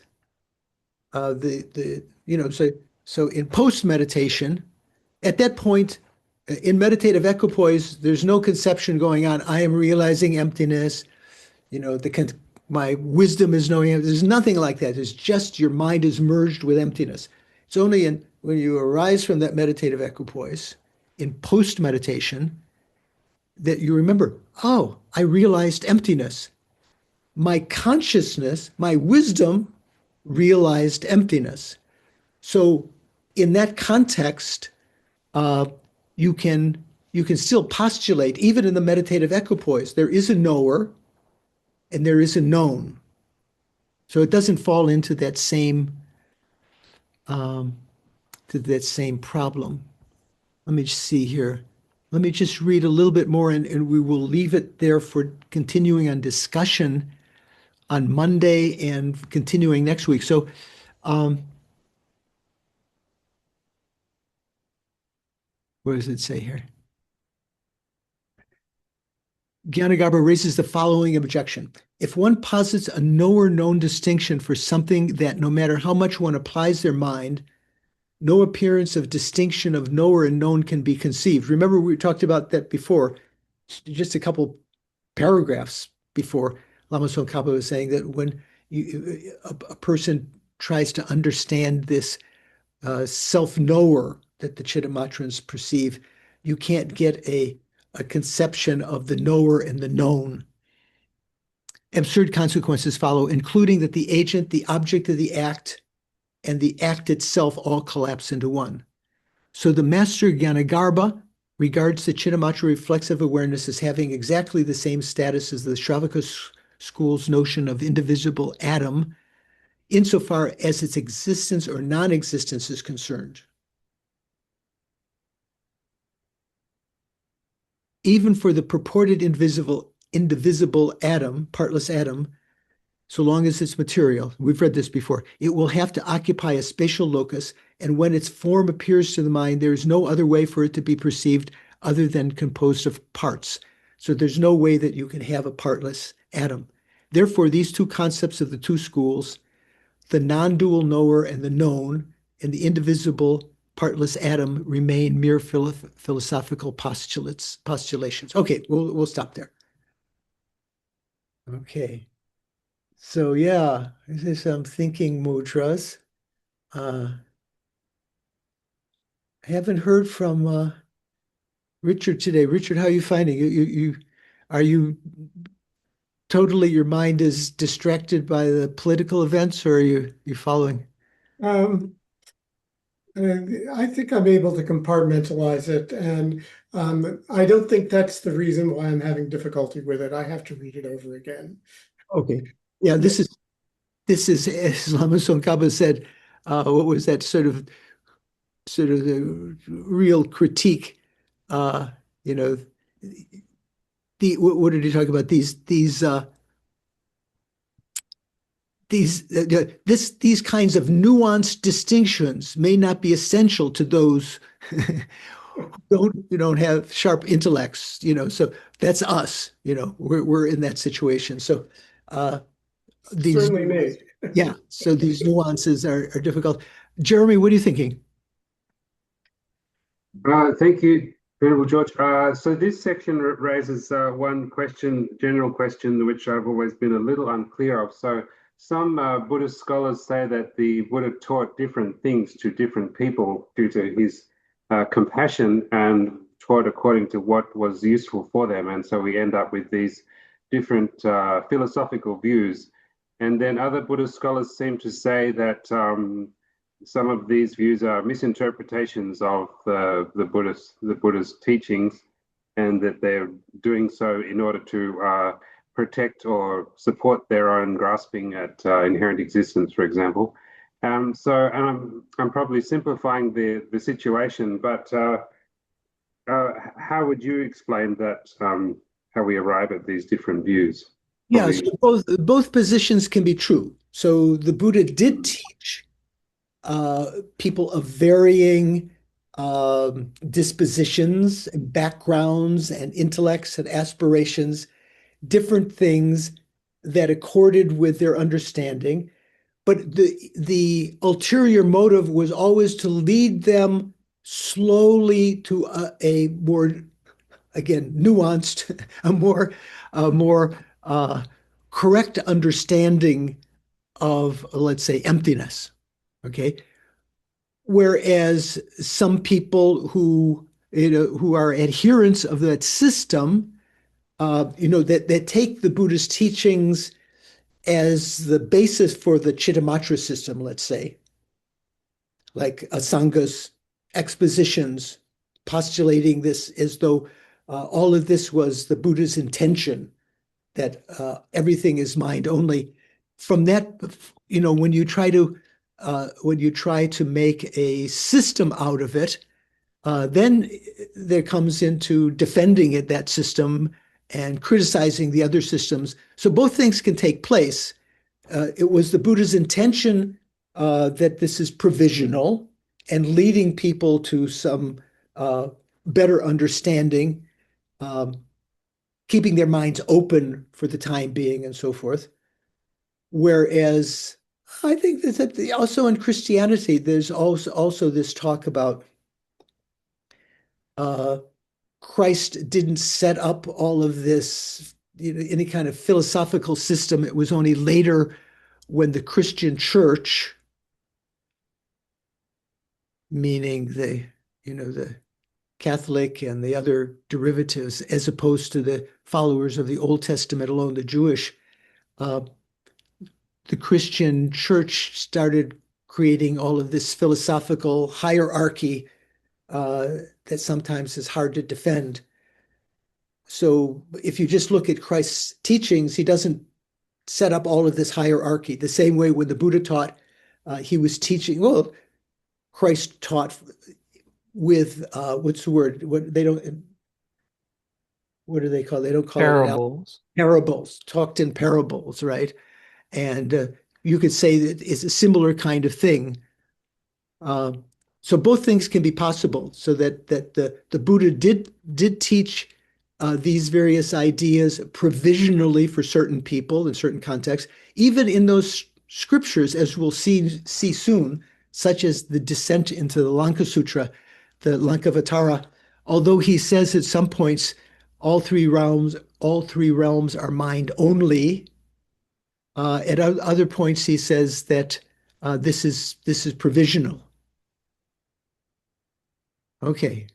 So in post meditation, at that point, in meditative equipoise, there's no conception going on. I am realizing emptiness. My wisdom is knowing. There's nothing like that. It's just your mind is merged with emptiness. It's only when you arise from that meditative equipoise in post meditation that you remember, oh, I realized emptiness. My consciousness, my wisdom realized emptiness. So in that context, uh, you can still postulate, even in the meditative equipoise, there is a knower and there is a known. So it doesn't fall into that same problem. Let me just see here. Let me just read a little bit more, and we will leave it there for continuing on discussion on Monday and continuing next week. So what does it say here? Gyanagarbha raises the following objection. If one posits a knower-known distinction for something that no matter how much one applies their mind, no appearance of distinction of knower and known can be conceived. Remember, we talked about that before, just a couple paragraphs before. Lama Tsongkhapa was saying that when a person tries to understand this self-knower that the Chittamatrans perceive, you can't get a conception of the knower and the known. Absurd consequences follow, including that the agent, the object of the act, and the act itself all collapse into one. So the master Gyanagarbha regards the Chittamatra reflexive awareness as having exactly the same status as the Shravaka school's notion of indivisible atom, insofar as its existence or non-existence is concerned. Even for the purported indivisible atom, partless atom, so long as it's material, we've read this before, it will have to occupy a spatial locus, and when its form appears to the mind, there is no other way for it to be perceived other than composed of parts. So there's no way that you can have a partless atom. Therefore, these two concepts of the two schools, the non-dual knower and the known, and the indivisible partless atom remain mere philosophical postulations. Okay, we'll stop there. Okay. So yeah, this is some thinking mudras. I haven't heard from Richard today. Richard, how are you finding it? Are you totally, your mind is distracted by the political events, or are you following? Um, I think I'm able to compartmentalize it, and I don't think that's the reason why I'm having difficulty with it. I have to read it over again. Okay. Yeah, this is as Lama Tsongkhapa said, what was that sort of the real critique? Uh, you know, what did he talk about? These kinds of nuanced distinctions may not be essential to those who don't have sharp intellects, so that's us, we're in that situation. So these Certainly me. yeah, so these nuances are difficult. Jeremy, what are you thinking? Thank you, Venerable George. So this section raises one question, general question, which I've always been a little unclear of. So some Buddhist scholars say that the Buddha taught different things to different people due to his compassion and taught according to what was useful for them. And so we end up with these different philosophical views. And then other Buddhist scholars seem to say that some of these views are misinterpretations of the Buddhist teachings, and that they're doing so in order to protect or support their own grasping at inherent existence, for example. So I'm probably simplifying the situation, but how would you explain that? How we arrive at these different views? Yeah, Probably. so both positions can be true. So the Buddha did teach people of varying dispositions and backgrounds and intellects and aspirations, different things that accorded with their understanding. But the ulterior motive was always to lead them slowly to a more, again, nuanced, a more correct understanding of, let's say, emptiness. Okay. Whereas some people who are adherents of that system, that take the Buddhist teachings as the basis for the Chittamatra system, let's say, like Asanga's expositions, postulating this as though all of this was the Buddha's intention, that everything is mind only. From that, when you try to make a system out of it, then there comes into defending that system and criticizing the other systems. So both things can take place. It was the Buddha's intention that this is provisional and leading people to some better understanding, keeping their minds open for the time being and so forth. Whereas I think that also in Christianity, there's also this talk about Christ didn't set up all of this, any kind of philosophical system. It was only later when the Christian church, meaning the Catholic and the other derivatives, as opposed to the followers of the Old Testament alone, the Jewish, the Christian church started creating all of this philosophical hierarchy that sometimes is hard to defend. So if you just look at Christ's teachings, he doesn't set up all of this hierarchy. The same way when the Buddha taught, he was teaching, well, Christ taught with, what's the word? What do they call it? They don't call Parables. it parables, talked in parables, right? And you could say that it's a similar kind of thing. So both things can be possible. So that the Buddha did teach these various ideas provisionally for certain people in certain contexts, even in those scriptures, as we'll see soon, such as the descent into the Lanka Sutra, the Lankavatara. Although he says at some points all three realms all three realms are mind only. At other points, he says that this is provisional. Okay.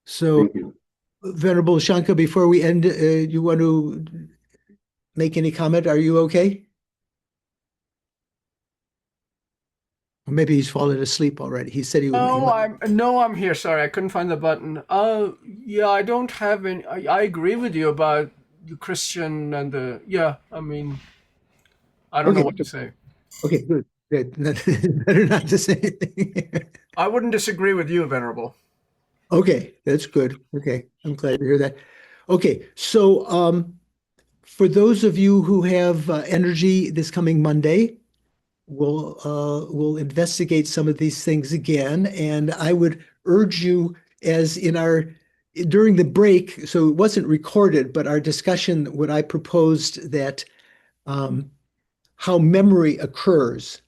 So, Thank you. Venerable Shanka, before we end, you want to make any comment? Are you okay? Or maybe he's fallen asleep already. He said he would. No, I'm here. Sorry, I couldn't find the button. Yeah, I don't have any. I agree with you about the Christian and the. Yeah, I mean, I don't know what to say. Okay, good. Good. Better not to say anything. I wouldn't disagree with you, Venerable. Okay, that's good. Okay, I'm glad to hear that. Okay, so for those of you who have energy this coming Monday, we'll investigate some of these things again, and I would urge you, as in our during the break, so it wasn't recorded, but our discussion when I proposed that how memory occurs.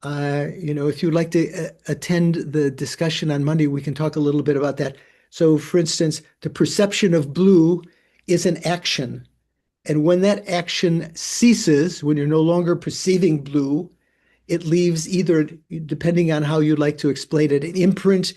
If you'd like to attend the discussion on Monday, we can talk a little bit about that. So, for instance, the perception of blue is an action. And when that action ceases, when you're no longer perceiving blue, it leaves either, depending on how you'd like to explain it, an imprint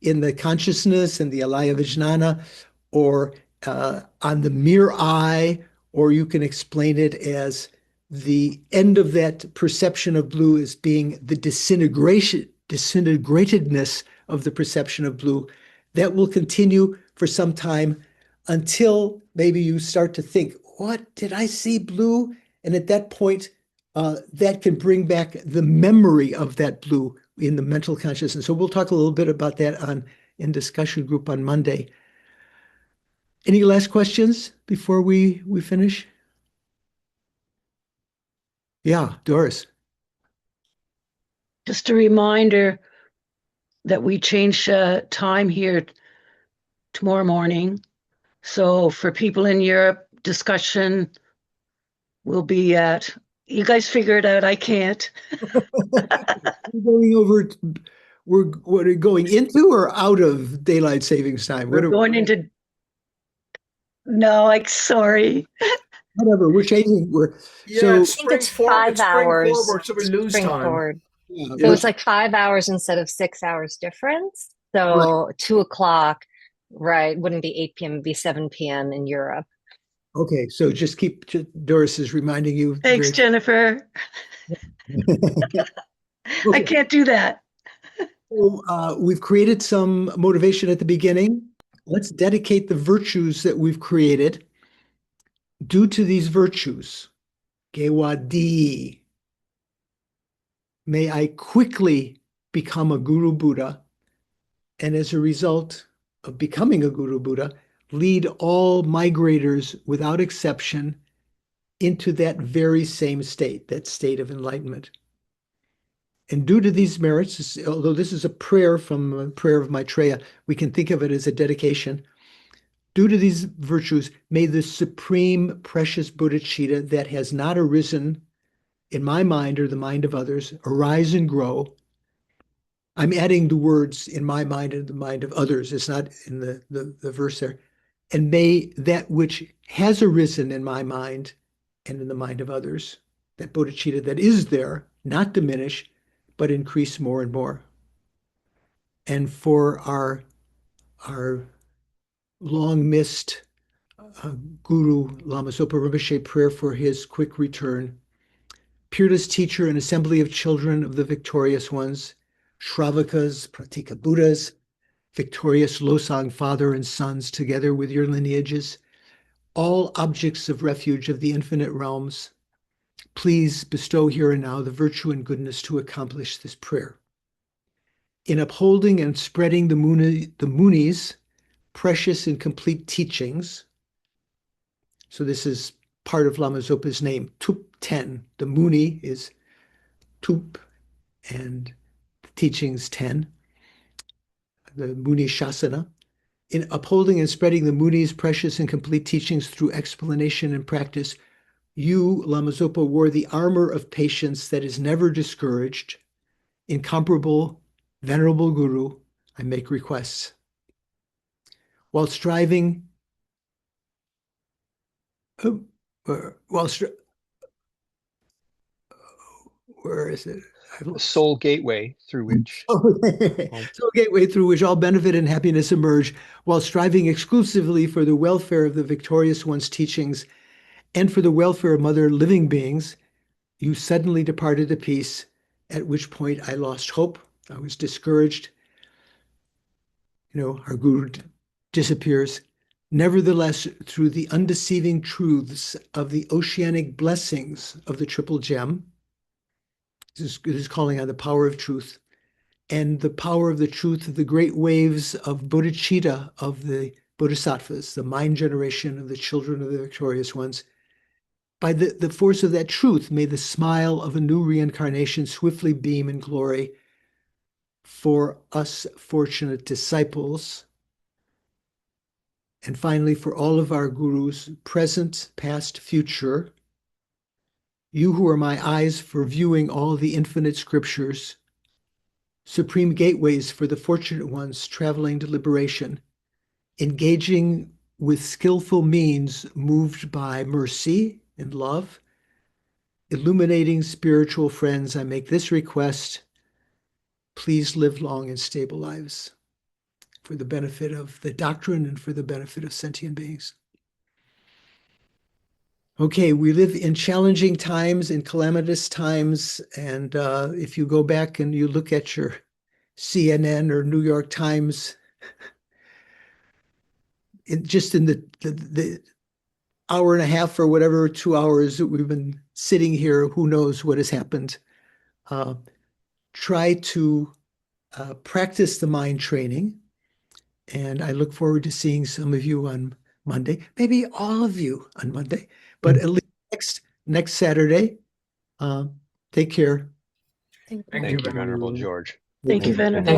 in the consciousness and the alaya vijnana, or on the mere eye, or you can explain it as the end of that perception of blue as being the disintegratedness of the perception of blue. That will continue for some time until maybe you start to think, what, did I see blue? And at that point, that can bring back the memory of that blue in the mental consciousness. So we'll talk a little bit about that in discussion group on Monday. Any last questions before we finish? Yeah, Doris. Just a reminder that we change time here tomorrow morning. So for people in Europe, discussion will be at, you guys figure it out, I can't. We're going into or out of daylight savings time? We're going into, no, like, sorry. Whatever, we're changing. Yeah, I think it's 5 hours. Forward, so we lose Spring time. forward. Yeah, So it's like 5 hours instead of 6 hours difference. So 2 o'clock, right, wouldn't be 8 p.m., it'd be 7 p.m. in Europe. Okay, so just Doris is reminding you. Thanks, Jennifer. I can't do that. So, we've created some motivation at the beginning. Let's dedicate the virtues that we've created. Due to these virtues, Gewadi, may I quickly become a Guru Buddha, and as a result of becoming a Guru Buddha, lead all migrators without exception into that very same state, that state of enlightenment. And due to these merits, although this is a prayer from a prayer of Maitreya, we can think of it as a dedication. Due to these virtues, may the supreme precious bodhicitta that has not arisen in my mind or the mind of others arise and grow. I'm adding the words in my mind and the mind of others. It's not in the verse there. And may that which has arisen in my mind and in the mind of others, that bodhicitta that is there, not diminish, but increase more and more. And for our long missed Guru Lama Zopa Rinpoche prayer for his quick return. Peerless teacher and assembly of children of the victorious ones, Shravakas, Pratika Buddhas, victorious Losang father and sons, together with your lineages, all objects of refuge of the infinite realms, please bestow here and now the virtue and goodness to accomplish this prayer. In upholding and spreading the Munis' precious and complete teachings, so this is part of Lama Zopa's name, Tup 10. The Muni is Tup and the teachings 10, the Muni Shasana. In upholding and spreading the Muni's precious and complete teachings through explanation and practice, you, Lama Zopa, wore the armor of patience that is never discouraged. Incomparable, venerable Guru, I make requests. While striving While where is it? Soul gateway through which So gateway through which all benefit and happiness emerge, while striving exclusively for the welfare of the victorious one's teachings and for the welfare of other living beings, you suddenly departed to peace, at which point I lost hope. I was discouraged. Our guru disappears. Nevertheless, through the undeceiving truths of the oceanic blessings of the Triple Gem, this is calling on the power of truth, and the power of the truth of the great waves of bodhicitta of the bodhisattvas, the mind generation of the children of the victorious ones. By the force of that truth, may the smile of a new reincarnation swiftly beam in glory for us fortunate disciples. And finally, for all of our gurus, present, past, future, you who are my eyes for viewing all the infinite scriptures, supreme gateways for the fortunate ones traveling to liberation, engaging with skillful means moved by mercy and love, illuminating spiritual friends, I make this request: please live long and stable lives for the benefit of the doctrine and for the benefit of sentient beings. Okay, we live in challenging times, in calamitous times, and if you go back and you look at your CNN or New York Times, just in the hour and a half or whatever, 2 hours that we've been sitting here, who knows what has happened. Try to practice the mind training, and I look forward to seeing some of you on Monday, maybe all of you on Monday, but at least next Saturday. Take care. Thank Thank you, Venerable George. Thank you, Venerable.